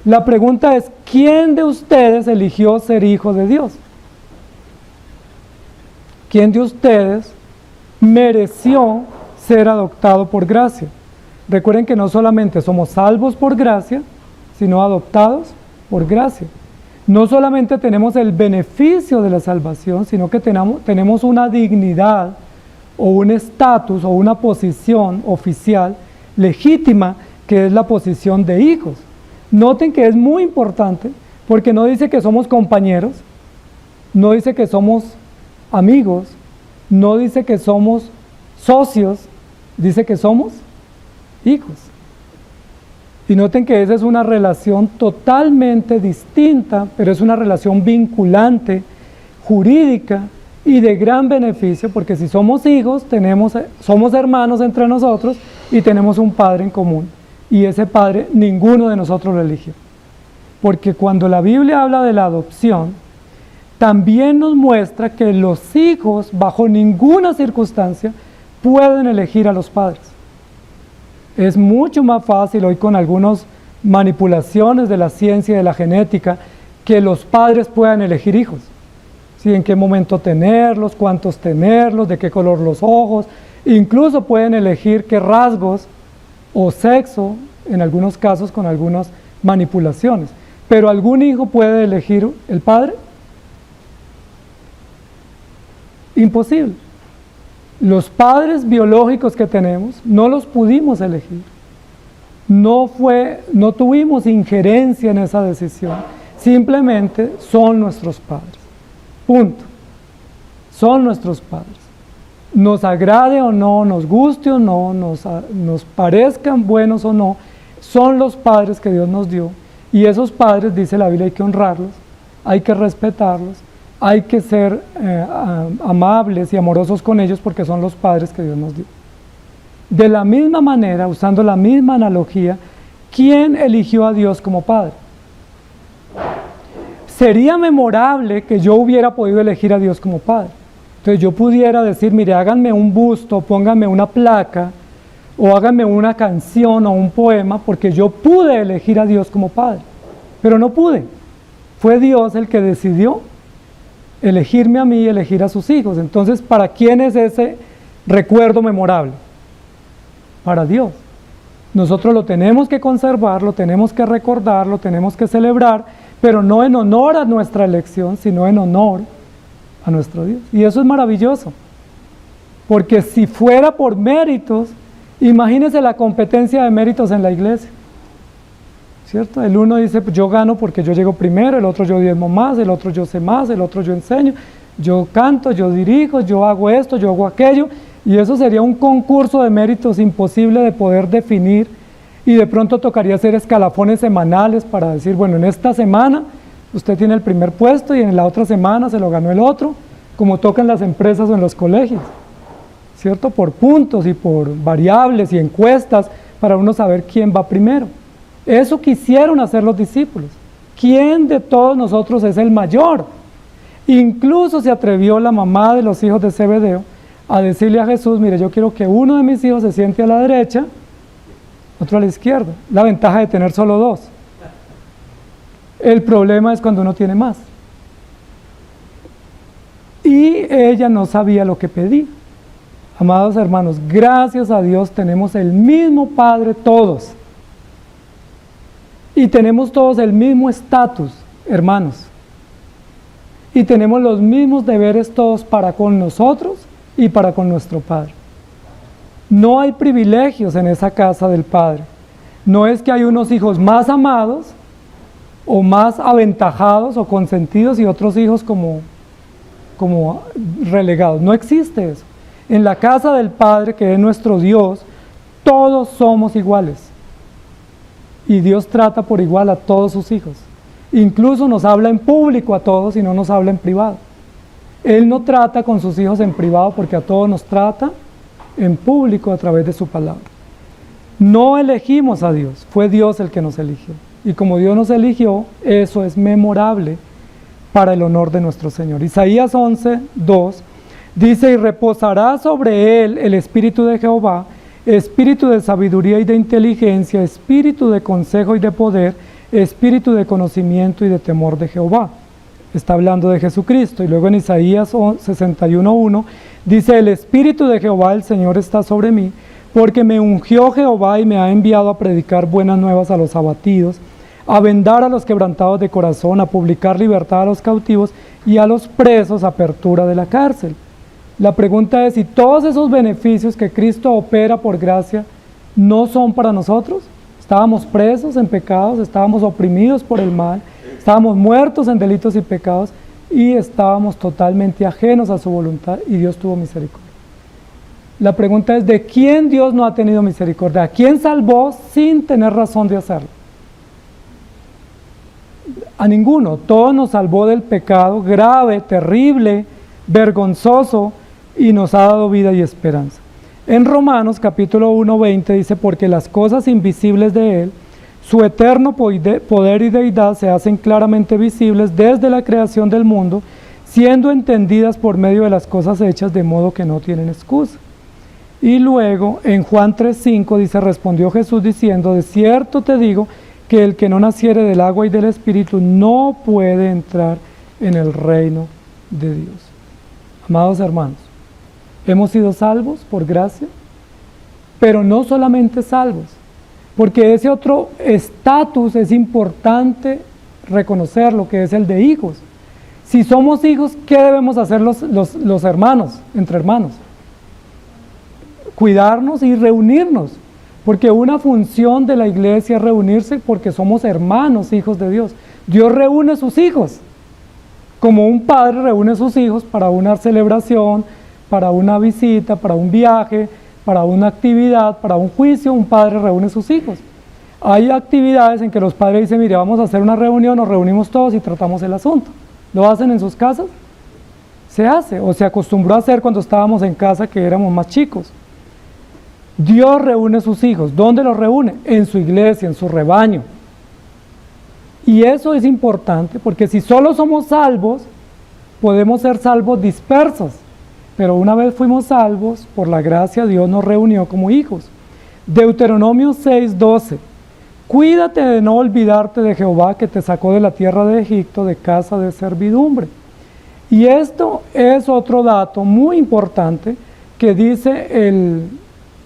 La pregunta es, ¿quién de ustedes eligió ser hijo de Dios? ¿Quién de ustedes mereció ser adoptado por gracia? Recuerden que no solamente somos salvos por gracia, sino adoptados por gracia. No solamente tenemos el beneficio de la salvación, sino que tenemos una dignidad o un estatus o una posición oficial legítima, que es la posición de hijos. Noten que es muy importante porque no dice que somos compañeros, no dice que somos amigos, no dice que somos socios, dice que somos hijos. Y noten que esa es una relación totalmente distinta, pero es una relación vinculante, jurídica y de gran beneficio, porque si somos hijos, somos hermanos entre nosotros y tenemos un padre en común. Y ese padre ninguno de nosotros lo eligió. Porque cuando la Biblia habla de la adopción, también nos muestra que los hijos, bajo ninguna circunstancia, pueden elegir a los padres. Es mucho más fácil hoy con algunas manipulaciones de la ciencia y de la genética que los padres puedan elegir hijos. ¿Sí? En qué momento tenerlos, cuántos tenerlos, de qué color los ojos, incluso pueden elegir qué rasgos o sexo, en algunos casos con algunas manipulaciones. Pero ¿algún hijo puede elegir el padre? Imposible. Los padres biológicos que tenemos no los pudimos elegir. No tuvimos injerencia en esa decisión. Simplemente son nuestros padres. Punto. Son nuestros padres. Nos agrade o no, nos guste o no, nos parezcan buenos o no, son los padres que Dios nos dio. Y esos padres, dice la Biblia, hay que honrarlos, hay que respetarlos, hay que ser amables y amorosos con ellos porque son los padres que Dios nos dio. De la misma manera, usando la misma analogía, ¿quién eligió a Dios como padre? Sería memorable que yo hubiera podido elegir a Dios como padre. Entonces yo pudiera decir, mire, háganme un busto, pónganme una placa, o háganme una canción o un poema, porque yo pude elegir a Dios como padre, pero no pude. Fue Dios el que decidió elegirme a mí y elegir a sus hijos. Entonces, ¿para quién es ese recuerdo memorable? Para Dios. Nosotros lo tenemos que conservar, lo tenemos que recordar, lo tenemos que celebrar, pero no en honor a nuestra elección, sino en honor a nuestro Dios. Y eso es maravilloso, porque si fuera por méritos, imagínense la competencia de méritos en la iglesia, ¿cierto? El uno dice, yo gano porque yo llego primero, el otro yo diezmo más, el otro yo sé más, el otro yo enseño, yo canto, yo dirijo, yo hago esto, yo hago aquello, y eso sería un concurso de méritos imposible de poder definir, y de pronto tocaría hacer escalafones semanales para decir, bueno, en esta semana usted tiene el primer puesto y en la otra semana se lo ganó el otro, como tocan las empresas o en los colegios, ¿cierto? Por puntos y por variables y encuestas para uno saber quién va primero. Eso quisieron hacer los discípulos. ¿Quién de todos nosotros es el mayor? Incluso se atrevió la mamá de los hijos de Zebedeo a decirle a Jesús, mire, yo quiero que uno de mis hijos se siente a la derecha, otro a la izquierda. La ventaja de tener solo dos. El problema es cuando uno tiene más. Y ella no sabía lo que pedía. Amados hermanos, gracias a Dios tenemos el mismo Padre todos. Y tenemos todos el mismo estatus, hermanos. Y tenemos los mismos deberes todos para con nosotros y para con nuestro Padre. No hay privilegios en esa casa del Padre. No es que hay unos hijos más amados o más aventajados o consentidos y otros hijos como relegados. No existe eso. En la casa del Padre, que es nuestro Dios, todos somos iguales. Y Dios trata por igual a todos sus hijos. Incluso nos habla en público a todos y no nos habla en privado. Él no trata con sus hijos en privado porque a todos nos trata en público a través de su palabra. No elegimos a Dios, fue Dios el que nos eligió. Y como Dios nos eligió, eso es memorable para el honor de nuestro Señor. Isaías 11:2 Dice, y reposará sobre él el espíritu de Jehová, espíritu de sabiduría y de inteligencia, espíritu de consejo y de poder, espíritu de conocimiento y de temor de Jehová. Está hablando de Jesucristo. Y luego en Isaías 61:1 dice, el espíritu de Jehová el Señor está sobre mí, porque me ungió Jehová y me ha enviado a predicar buenas nuevas a los abatidos, a vendar a los quebrantados de corazón, a publicar libertad a los cautivos y a los presos apertura de la cárcel. La pregunta es si todos esos beneficios que Cristo opera por gracia no son para nosotros. Estábamos presos en pecados, estábamos oprimidos por el mal, estábamos muertos en delitos y pecados y estábamos totalmente ajenos a su voluntad y Dios tuvo misericordia. La pregunta es, ¿de quién Dios no ha tenido misericordia? ¿A quién salvó sin tener razón de hacerlo? A ninguno. Todo nos salvó del pecado grave, terrible, vergonzoso, y nos ha dado vida y esperanza. En Romanos capítulo 1:20 dice, porque las cosas invisibles de Él, su eterno poder y deidad se hacen claramente visibles desde la creación del mundo, siendo entendidas por medio de las cosas hechas, de modo que no tienen excusa. Y luego en Juan 3:5 dice, respondió Jesús diciendo, de cierto te digo, que el que no naciere del agua y del Espíritu no puede entrar en el reino de Dios. Amados hermanos, hemos sido salvos por gracia, pero no solamente salvos, porque ese otro estatus es importante reconocerlo, que es el de hijos. Si somos hijos, ¿qué debemos hacer los hermanos, entre hermanos? Cuidarnos y reunirnos, porque una función de la iglesia es reunirse porque somos hermanos, hijos de Dios. Dios reúne a sus hijos, como un padre reúne a sus hijos para una celebración, para una visita, para un viaje, para una actividad, para un juicio. Un padre reúne a sus hijos. Hay actividades en que los padres dicen, mire, vamos a hacer una reunión, nos reunimos todos y tratamos el asunto. ¿Lo hacen en sus casas? Se hace, o se acostumbró a hacer cuando estábamos en casa, que éramos más chicos. Dios reúne a sus hijos. ¿Dónde los reúne? En su iglesia, en su rebaño. Y eso es importante, porque si solo somos salvos, podemos ser salvos dispersos. Pero una vez fuimos salvos, por la gracia Dios nos reunió como hijos. Deuteronomio 6:12. Cuídate de no olvidarte de Jehová, que te sacó de la tierra de Egipto, de casa de servidumbre. Y esto es otro dato muy importante que dice el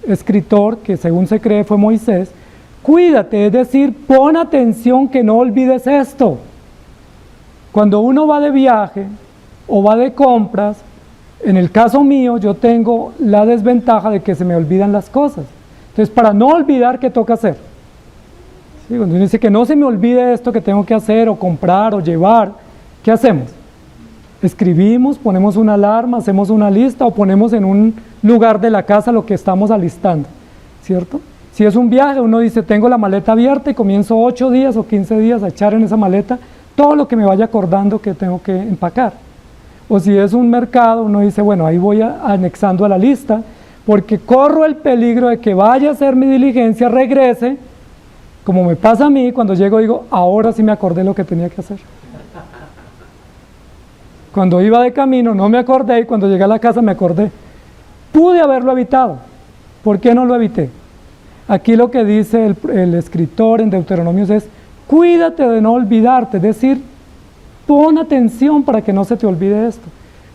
escritor, que según se cree fue Moisés. Cuídate, es decir, pon atención que no olvides esto. Cuando uno va de viaje o va de compras, en el caso mío, yo tengo la desventaja de que se me olvidan las cosas. Entonces, para no olvidar, ¿qué toca hacer? ¿Sí? Cuando uno dice que no se me olvide esto que tengo que hacer, o comprar, o llevar, ¿qué hacemos? Escribimos, ponemos una alarma, hacemos una lista, o ponemos en un lugar de la casa lo que estamos alistando, ¿cierto? Si es un viaje, uno dice, tengo la maleta abierta y comienzo 8 días o 15 días a echar en esa maleta todo lo que me vaya acordando que tengo que empacar. O si es un mercado, uno dice, bueno, ahí voy anexando a la lista, porque corro el peligro de que vaya a hacer mi diligencia, regrese, como me pasa a mí, cuando llego digo, ahora sí me acordé lo que tenía que hacer. Cuando iba de camino no me acordé, y cuando llegué a la casa me acordé. Pude haberlo evitado. ¿Por qué no lo evité? Aquí lo que dice el escritor en Deuteronomios es, cuídate de no olvidarte, es decir, pon atención para que no se te olvide esto.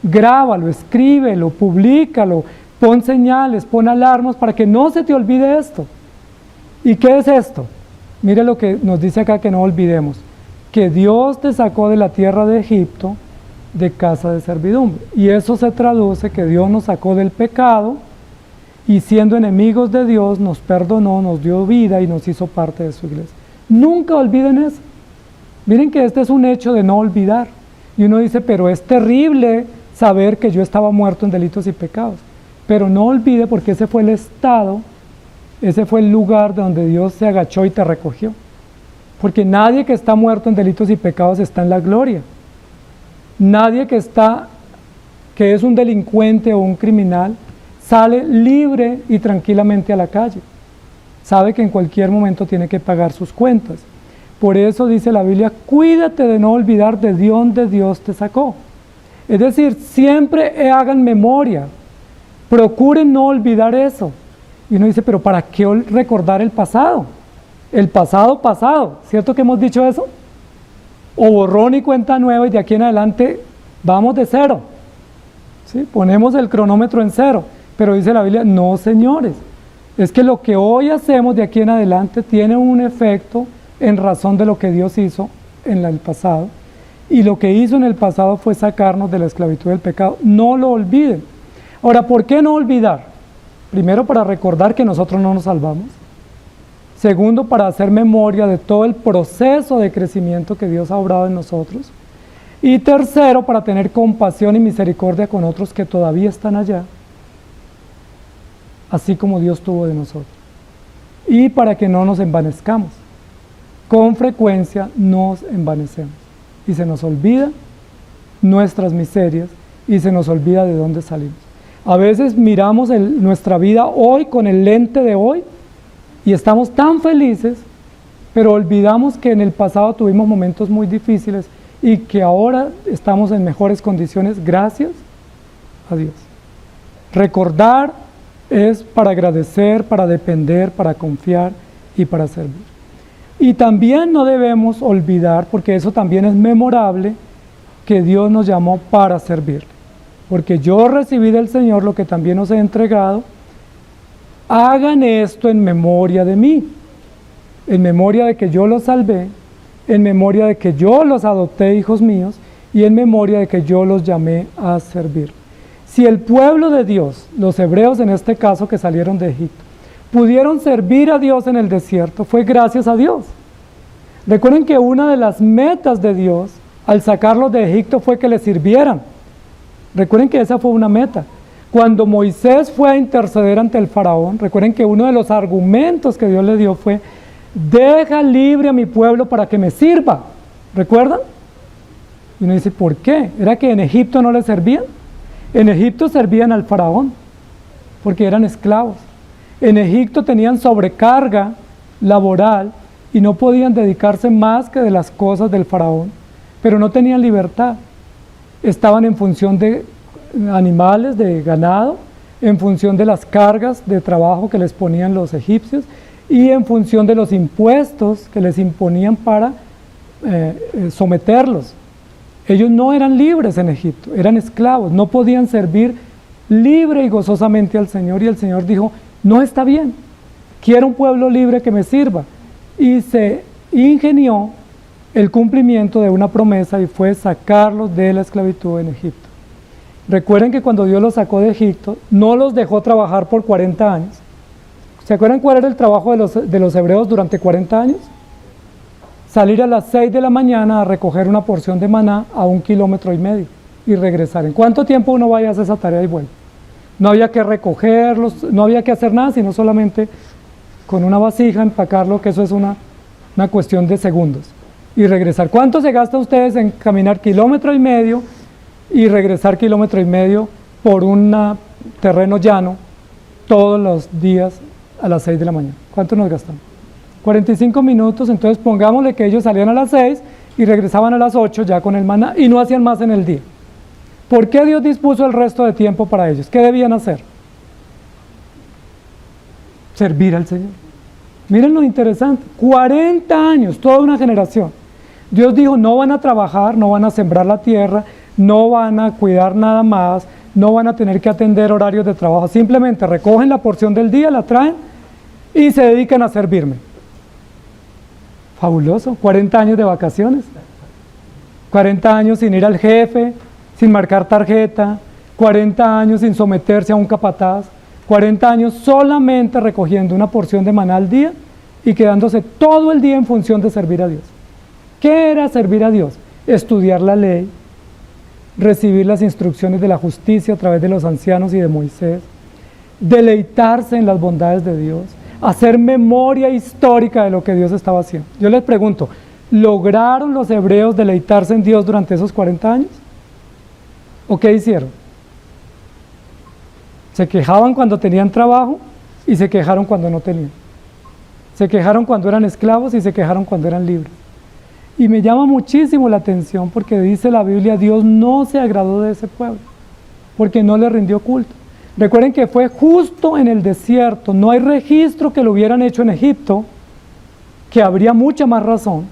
Grábalo, escríbelo, públicalo, pon señales, pon alarmas para que no se te olvide esto. ¿Y qué es esto? Mire lo que nos dice acá que no olvidemos. Que Dios te sacó de la tierra de Egipto, de casa de servidumbre. Y eso se traduce que Dios nos sacó del pecado y siendo enemigos de Dios nos perdonó, nos dio vida y nos hizo parte de su iglesia. Nunca olviden eso. Miren que este es un hecho de no olvidar. Y uno dice, pero es terrible saber que yo estaba muerto en delitos y pecados. Pero no olvide, porque ese fue el estado, ese fue el lugar donde Dios se agachó y te recogió. Porque nadie que está muerto en delitos y pecados está en la gloria. Nadie que es un delincuente o un criminal sale libre y tranquilamente a la calle. Sabe que en cualquier momento tiene que pagar sus cuentas. Por eso dice la Biblia, cuídate de no olvidar de dónde Dios te sacó. Es decir, siempre hagan memoria, procuren no olvidar eso. Y uno dice, pero ¿para qué recordar el pasado? El pasado, pasado, ¿cierto que hemos dicho eso? O borrón y cuenta nueva y de aquí en adelante vamos de cero. ¿Sí? Ponemos el cronómetro en cero, pero dice la Biblia, no señores, es que lo que hoy hacemos de aquí en adelante tiene un efecto en razón de lo que Dios hizo en el pasado, y lo que hizo en el pasado fue sacarnos de la esclavitud del pecado. No lo olviden. Ahora, ¿por qué no olvidar? Primero, para recordar que nosotros no nos salvamos. Segundo, para hacer memoria de todo el proceso de crecimiento que Dios ha obrado en nosotros. Y tercero, para tener compasión y misericordia con otros que todavía están allá, así como Dios tuvo de nosotros. Y para que no nos envanezcamos. Con frecuencia nos envanecemos y se nos olvida nuestras miserias y se nos olvida de dónde salimos. A veces miramos nuestra vida hoy con el lente de hoy y estamos tan felices, pero olvidamos que en el pasado tuvimos momentos muy difíciles y que ahora estamos en mejores condiciones gracias a Dios. Recordar es para agradecer, para depender, para confiar y para servir. Y también no debemos olvidar, porque eso también es memorable, que Dios nos llamó para servirle. Porque yo recibí del Señor lo que también os he entregado. Hagan esto en memoria de mí, en memoria de que yo los salvé, en memoria de que yo los adopté hijos míos y en memoria de que yo los llamé a servir. Si el pueblo de Dios, los hebreos en este caso que salieron de Egipto, pudieron servir a Dios en el desierto, fue gracias a Dios. Recuerden que una de las metas de Dios al sacarlos de Egipto fue que les sirvieran. Recuerden que esa fue una meta. Cuando Moisés fue a interceder ante el faraón, recuerden que uno de los argumentos que Dios le dio fue: deja libre a mi pueblo para que me sirva. ¿Recuerdan? Y uno dice, ¿por qué? ¿Era que en Egipto no les servían? En Egipto servían al faraón, porque eran esclavos. En Egipto tenían sobrecarga laboral y no podían dedicarse más que de las cosas del faraón, pero no tenían libertad. Estaban en función de animales, de ganado, en función de las cargas de trabajo que les ponían los egipcios y en función de los impuestos que les imponían para someterlos. Ellos no eran libres en Egipto, eran esclavos, no podían servir libre y gozosamente al Señor, y el Señor dijo, no está bien, quiero un pueblo libre que me sirva, y se ingenió el cumplimiento de una promesa y fue sacarlos de la esclavitud en Egipto. Recuerden que cuando Dios los sacó de Egipto, no los dejó trabajar por 40 años. ¿Se acuerdan cuál era el trabajo de los hebreos durante 40 años? Salir a las 6 de la mañana a recoger una porción de maná a 1,5 kilómetros y regresar. ¿En cuánto tiempo uno vaya a hacer esa tarea y vuelve? No había que recogerlos, no había que hacer nada, sino solamente con una vasija empacarlo, que eso es una cuestión de segundos. Y regresar. ¿Cuánto se gasta ustedes en caminar 1,5 kilómetros y regresar 1,5 kilómetros por un terreno llano todos los días a las 6 de la mañana? ¿Cuánto nos gastamos? 45 minutos, entonces pongámosle que ellos salían a las 6 y regresaban a las 8 ya con el maná y no hacían más en el día. ¿Por qué Dios dispuso el resto de tiempo para ellos? ¿Qué debían hacer? Servir al Señor. Miren lo interesante, 40 años, toda una generación. Dios dijo, no van a trabajar, no van a sembrar la tierra, no van a cuidar nada más, no van a tener que atender horarios de trabajo, simplemente recogen la porción del día, la traen y se dedican a servirme. Fabuloso, 40 años de vacaciones, 40 años sin ir al jefe, sin marcar tarjeta, 40 años sin someterse a un capataz, 40 años solamente recogiendo una porción de maná al día y quedándose todo el día en función de servir a Dios. ¿Qué era servir a Dios? Estudiar la ley, recibir las instrucciones de la justicia a través de los ancianos y de Moisés, deleitarse en las bondades de Dios, hacer memoria histórica de lo que Dios estaba haciendo. Yo les pregunto, ¿lograron los hebreos deleitarse en Dios durante esos 40 años? ¿O qué hicieron? Se quejaban cuando tenían trabajo y se quejaron cuando no tenían. Se quejaron cuando eran esclavos y se quejaron cuando eran libres. Y me llama muchísimo la atención porque dice la Biblia, Dios no se agradó de ese pueblo, porque no le rindió culto. Recuerden que fue justo en el desierto, no hay registro que lo hubieran hecho en Egipto, que habría mucha más razón,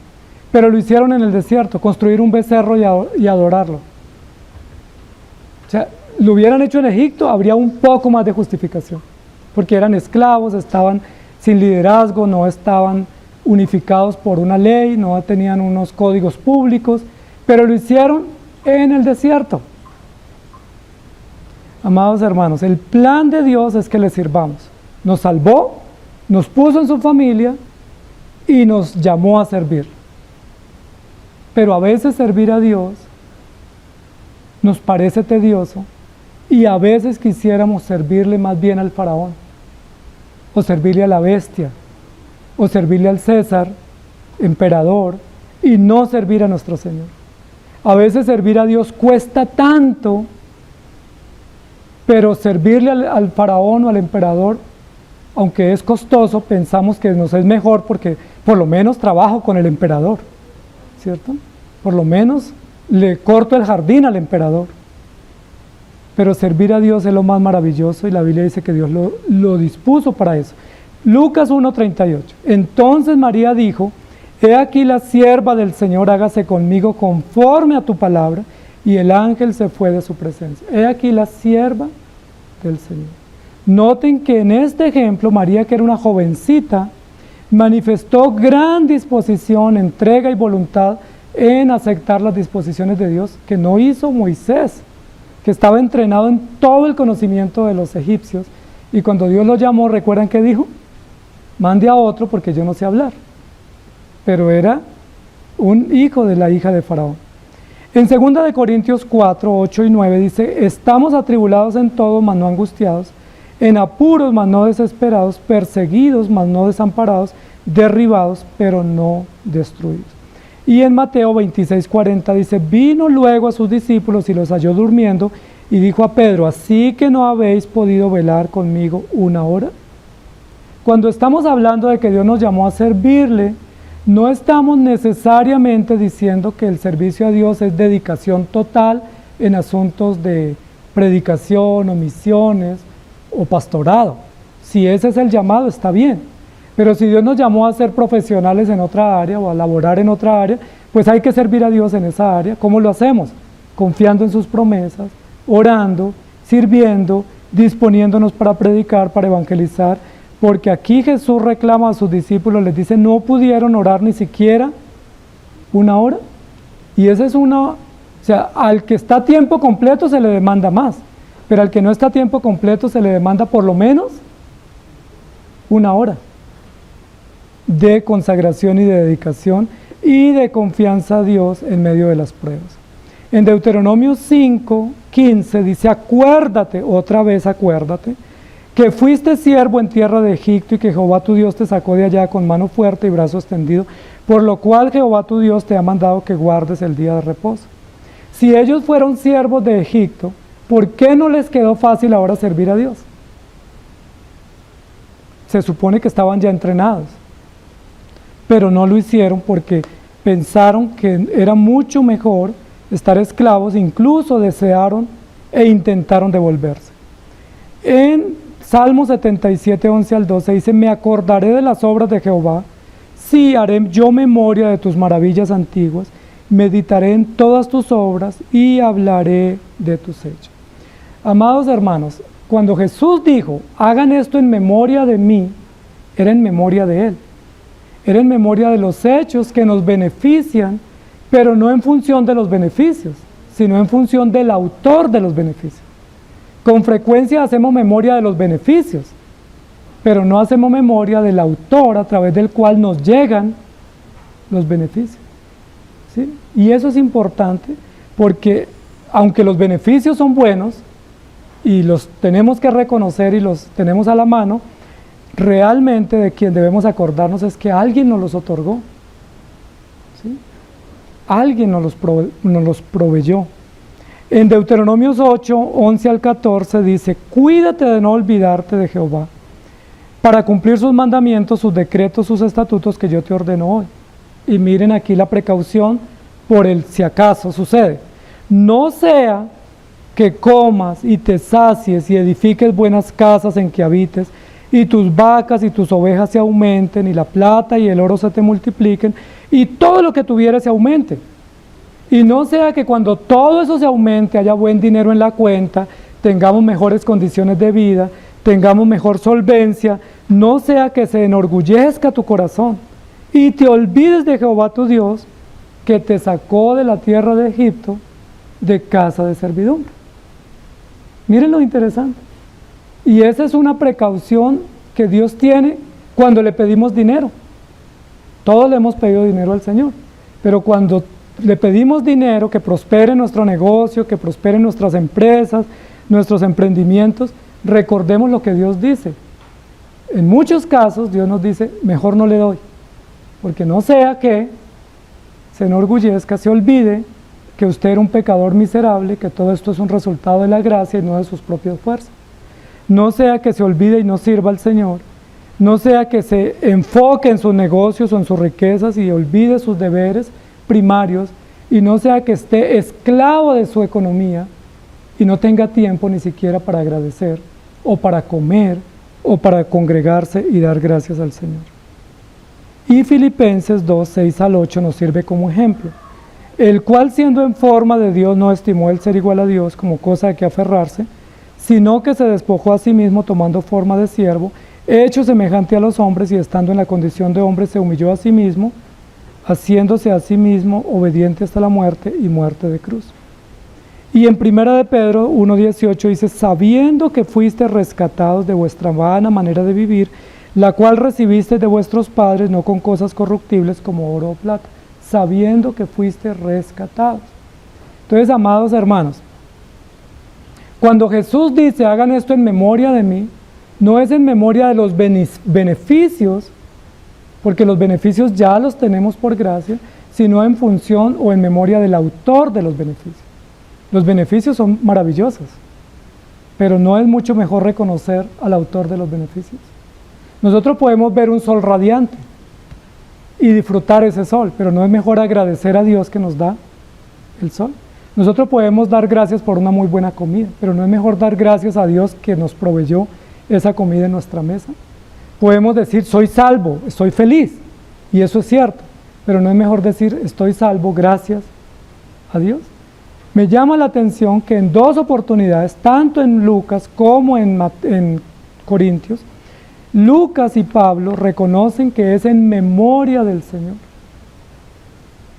pero lo hicieron en el desierto, construir un becerro y adorarlo. O sea, lo hubieran hecho en Egipto, habría un poco más de justificación, porque eran esclavos, estaban sin liderazgo, no estaban unificados por una ley, no tenían unos códigos públicos, pero lo hicieron en el desierto. Amados hermanos, el plan de Dios es que le sirvamos. Nos salvó, nos puso en su familia y nos llamó a servir. Pero a veces servir a Dios nos parece tedioso y a veces quisiéramos servirle más bien al faraón, o servirle a la bestia, o servirle al César, emperador, y no servir a nuestro Señor. A veces servir a Dios cuesta tanto, pero servirle al faraón o al emperador, aunque es costoso, pensamos que nos es mejor porque por lo menos trabajo con el emperador, ¿cierto? Por lo menos le corto el jardín al emperador. Pero servir a Dios es lo más maravilloso y la Biblia dice que Dios lo dispuso para eso. Lucas 1:38. Entonces María dijo, he aquí la sierva del Señor, hágase conmigo conforme a tu palabra, y el ángel se fue de su presencia. He aquí la sierva del Señor. Noten que en este ejemplo María, que era una jovencita, manifestó gran disposición, entrega y voluntad en aceptar las disposiciones de Dios que no hizo Moisés, que estaba entrenado en todo el conocimiento de los egipcios, y cuando Dios lo llamó, ¿recuerdan qué dijo? Mande a otro porque yo no sé hablar. Pero era un hijo de la hija de Faraón. En 2 de Corintios 4, 8 y 9 dice, estamos atribulados en todo, mas no angustiados, en apuros, mas no desesperados, perseguidos, mas no desamparados, derribados, pero no destruidos. Y en Mateo 26, 40 dice, vino luego a sus discípulos y los halló durmiendo, y dijo a Pedro, ¿así que no habéis podido velar conmigo una hora? Cuando estamos hablando de que Dios nos llamó a servirle, no estamos necesariamente diciendo que el servicio a Dios es dedicación total en asuntos de predicación o misiones o pastorado. Si ese es el llamado, está bien. Pero si Dios nos llamó a ser profesionales en otra área o a laborar en otra área, pues hay que servir a Dios en esa área. ¿Cómo lo hacemos? Confiando en sus promesas, orando, sirviendo, disponiéndonos para predicar, para evangelizar. Porque aquí Jesús reclama a sus discípulos, les dice, no pudieron orar ni siquiera una hora. Y esa es o sea, al que está a tiempo completo se le demanda más, pero al que no está a tiempo completo se le demanda por lo menos una hora de consagración y de dedicación y de confianza a Dios en medio de las pruebas. En Deuteronomio 5:15 dice, acuérdate, otra vez acuérdate, que fuiste siervo en tierra de Egipto y que Jehová tu Dios te sacó de allá con mano fuerte y brazo extendido, por lo cual Jehová tu Dios te ha mandado que guardes el día de reposo. Si ellos fueron siervos de Egipto, ¿por qué no les quedó fácil ahora servir a Dios? Se supone que estaban ya entrenados, pero no lo hicieron porque pensaron que era mucho mejor estar esclavos, incluso desearon e intentaron devolverse. En Salmo 77, 11 al 12 dice, me acordaré de las obras de Jehová, sí haré yo memoria de tus maravillas antiguas, meditaré en todas tus obras y hablaré de tus hechos. Amados hermanos, cuando Jesús dijo, hagan esto en memoria de mí, era en memoria de Él. Era en memoria de los hechos que nos benefician, pero no en función de los beneficios, sino en función del autor de los beneficios. Con frecuencia hacemos memoria de los beneficios, pero no hacemos memoria del autor a través del cual nos llegan los beneficios. ¿Sí? Y eso es importante porque aunque los beneficios son buenos y los tenemos que reconocer y los tenemos a la mano, realmente de quien debemos acordarnos es que alguien nos los otorgó. ¿Sí? Alguien nos los proveyó. En Deuteronomios 8, 11 al 14 dice, cuídate de no olvidarte de Jehová, para cumplir sus mandamientos, sus decretos, sus estatutos que yo te ordeno hoy. Y miren aquí la precaución por el si acaso sucede. No sea que comas y te sacies y edifiques buenas casas en que habites, y tus vacas y tus ovejas se aumenten, y la plata y el oro se te multipliquen, y todo lo que tuvieras se aumente. Y no sea que cuando todo eso se aumente, haya buen dinero en la cuenta, tengamos mejores condiciones de vida, tengamos mejor solvencia, no sea que se enorgullezca tu corazón y te olvides de Jehová tu Dios, que te sacó de la tierra de Egipto, de casa de servidumbre. Miren lo interesante. Y esa es una precaución que Dios tiene cuando le pedimos dinero. Todos le hemos pedido dinero al Señor, pero cuando le pedimos dinero, que prospere nuestro negocio, que prosperen nuestras empresas, nuestros emprendimientos, recordemos lo que Dios dice. En muchos casos Dios nos dice, mejor no le doy, porque no sea que se enorgullezca, se olvide que usted era un pecador miserable, que todo esto es un resultado de la gracia y no de sus propias fuerzas. No sea que se olvide y no sirva al Señor, no sea que se enfoque en sus negocios o en sus riquezas y olvide sus deberes primarios, y no sea que esté esclavo de su economía y no tenga tiempo ni siquiera para agradecer, o para comer, o para congregarse y dar gracias al Señor. Y Filipenses 2, 6 al 8 nos sirve como ejemplo, el cual siendo en forma de Dios no estimó el ser igual a Dios como cosa de que aferrarse, sino que se despojó a sí mismo tomando forma de siervo, hecho semejante a los hombres, y estando en la condición de hombre se humilló a sí mismo, haciéndose a sí mismo obediente hasta la muerte y muerte de cruz. Y en 1 de Pedro 1:18 dice, sabiendo que fuiste rescatados de vuestra vana manera de vivir, la cual recibiste de vuestros padres, no con cosas corruptibles como oro o plata, sabiendo que fuiste rescatados. Entonces, amados hermanos, cuando Jesús dice, hagan esto en memoria de mí, no es en memoria de los beneficios, porque los beneficios ya los tenemos por gracia, sino en función o en memoria del autor de los beneficios. Los beneficios son maravillosos, pero no es mucho mejor reconocer al autor de los beneficios. Nosotros podemos ver un sol radiante y disfrutar ese sol, pero no es mejor agradecer a Dios que nos da el sol. Nosotros podemos dar gracias por una muy buena comida, pero no es mejor dar gracias a Dios que nos proveyó esa comida en nuestra mesa. Podemos decir, soy salvo, estoy feliz, y eso es cierto, pero no es mejor decir, estoy salvo gracias a Dios. Me llama la atención que en dos oportunidades, tanto en Lucas como en Corintios, Lucas y Pablo reconocen que es en memoria del Señor.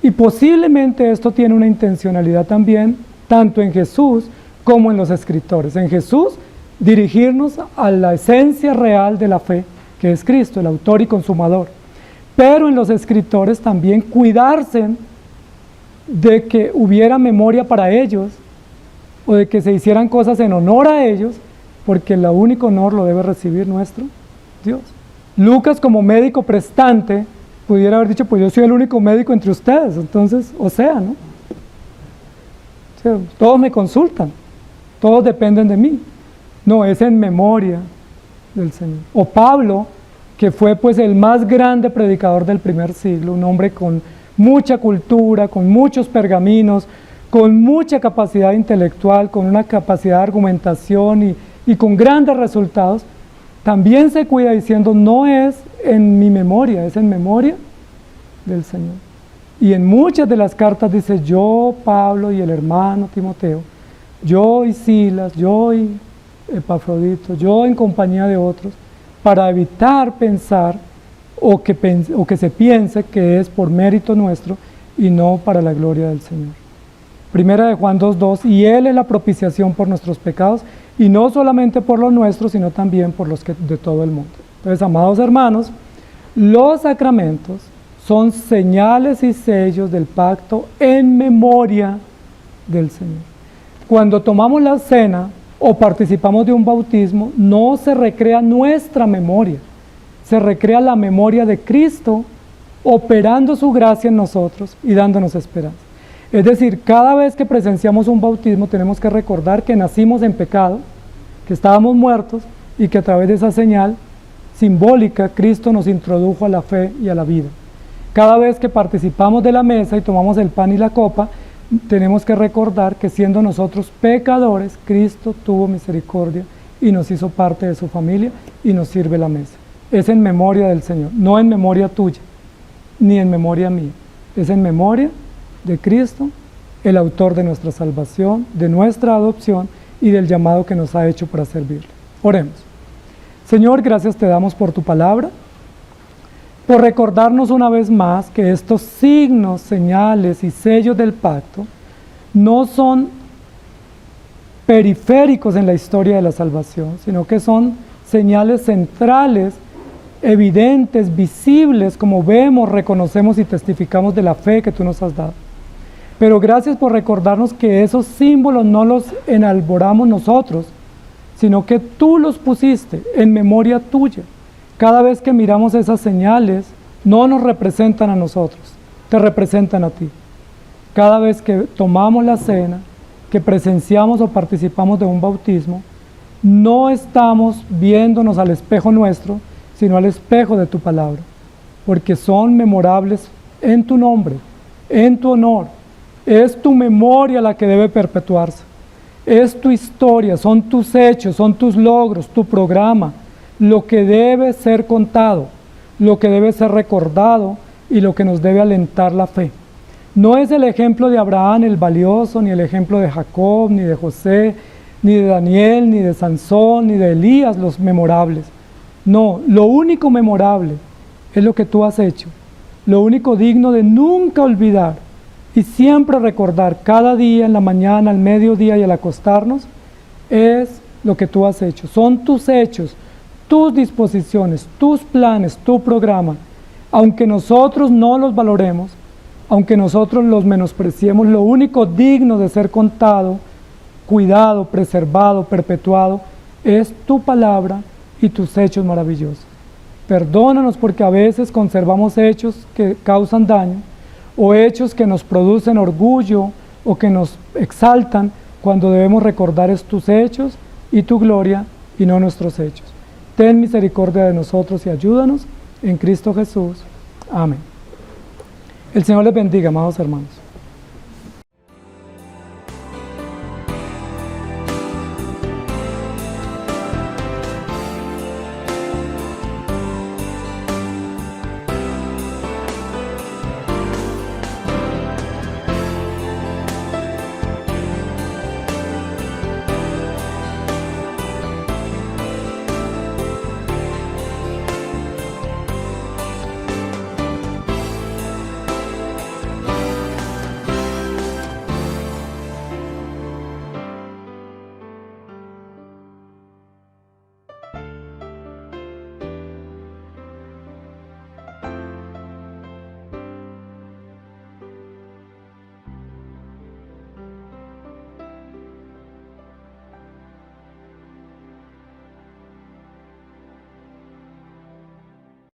Y posiblemente esto tiene una intencionalidad también, tanto en Jesús como en los escritores. En Jesús, dirigirnos a la esencia real de la fe, que es Cristo, el autor y consumador. Pero en los escritores también cuidarse de que hubiera memoria para ellos, o de que se hicieran cosas en honor a ellos, porque el único honor lo debe recibir nuestro Dios. Lucas, como médico prestante, pudiera haber dicho, pues yo soy el único médico entre ustedes, entonces, o sea, ¿no? O sea, todos me consultan, todos dependen de mí. No, es en memoria del Señor. O Pablo, que fue pues el más grande predicador del primer siglo, un hombre con mucha cultura, con muchos pergaminos, con mucha capacidad intelectual, con una capacidad de argumentación y con grandes resultados, también se cuida diciendo, no es en mi memoria, es en memoria del Señor. Y en muchas de las cartas dice, yo, Pablo y el hermano Timoteo, yo y Silas, yo y Epafrodito, yo en compañía de otros, para evitar pensar o que se piense que es por mérito nuestro y no para la gloria del Señor. Primera de Juan 2:2, y Él es la propiciación por nuestros pecados, y no solamente por los nuestros, sino también por los de todo el mundo. Entonces, amados hermanos, los sacramentos son señales y sellos del pacto en memoria del Señor. Cuando tomamos la cena o participamos de un bautismo, no se recrea nuestra memoria, se recrea la memoria de Cristo operando su gracia en nosotros y dándonos esperanza. Es decir, cada vez que presenciamos un bautismo tenemos que recordar que nacimos en pecado, que estábamos muertos y que a través de esa señal simbólica Cristo nos introdujo a la fe y a la vida. Cada vez que participamos de la mesa y tomamos el pan y la copa, tenemos que recordar que siendo nosotros pecadores, Cristo tuvo misericordia y nos hizo parte de su familia y nos sirve la mesa. Es en memoria del Señor, no en memoria tuya, ni en memoria mía. Es en memoria de Cristo, el autor de nuestra salvación, de nuestra adopción y del llamado que nos ha hecho para servirle. Oremos. Señor, gracias te damos por tu palabra, por recordarnos una vez más que estos signos, señales y sellos del pacto no son periféricos en la historia de la salvación, sino que son señales centrales, evidentes, visibles, como vemos, reconocemos y testificamos de la fe que tú nos has dado. Pero gracias por recordarnos que esos símbolos no los enalboramos nosotros, sino que tú los pusiste en memoria tuya. Cada vez que miramos esas señales, no nos representan a nosotros, te representan a ti. Cada vez que tomamos la cena, que presenciamos o participamos de un bautismo, no estamos viéndonos al espejo nuestro, sino al espejo de tu palabra, porque son memorables en tu nombre, en tu honor. Es tu memoria la que debe perpetuarse. Es tu historia, son tus hechos, son tus logros, tu programa, lo que debe ser contado, lo que debe ser recordado y lo que nos debe alentar la fe. No es el ejemplo de Abraham el valioso, ni el ejemplo de Jacob, ni de José, ni de Daniel, ni de Sansón, ni de Elías los memorables. No, lo único memorable es lo que tú has hecho, lo único digno de nunca olvidar y siempre recordar cada día, en la mañana, al mediodía y al acostarnos, es lo que tú has hecho. Son tus hechos, tus disposiciones, tus planes, tu programa. Aunque nosotros no los valoremos, aunque nosotros los menospreciemos, lo único digno de ser contado, cuidado, preservado, perpetuado, es tu palabra y tus hechos maravillosos. Perdónanos porque a veces conservamos hechos que causan daño, o hechos que nos producen orgullo o que nos exaltan, cuando debemos recordar es tus hechos y tu gloria y no nuestros hechos. Ten misericordia de nosotros y ayúdanos en Cristo Jesús. Amén. El Señor les bendiga, amados hermanos.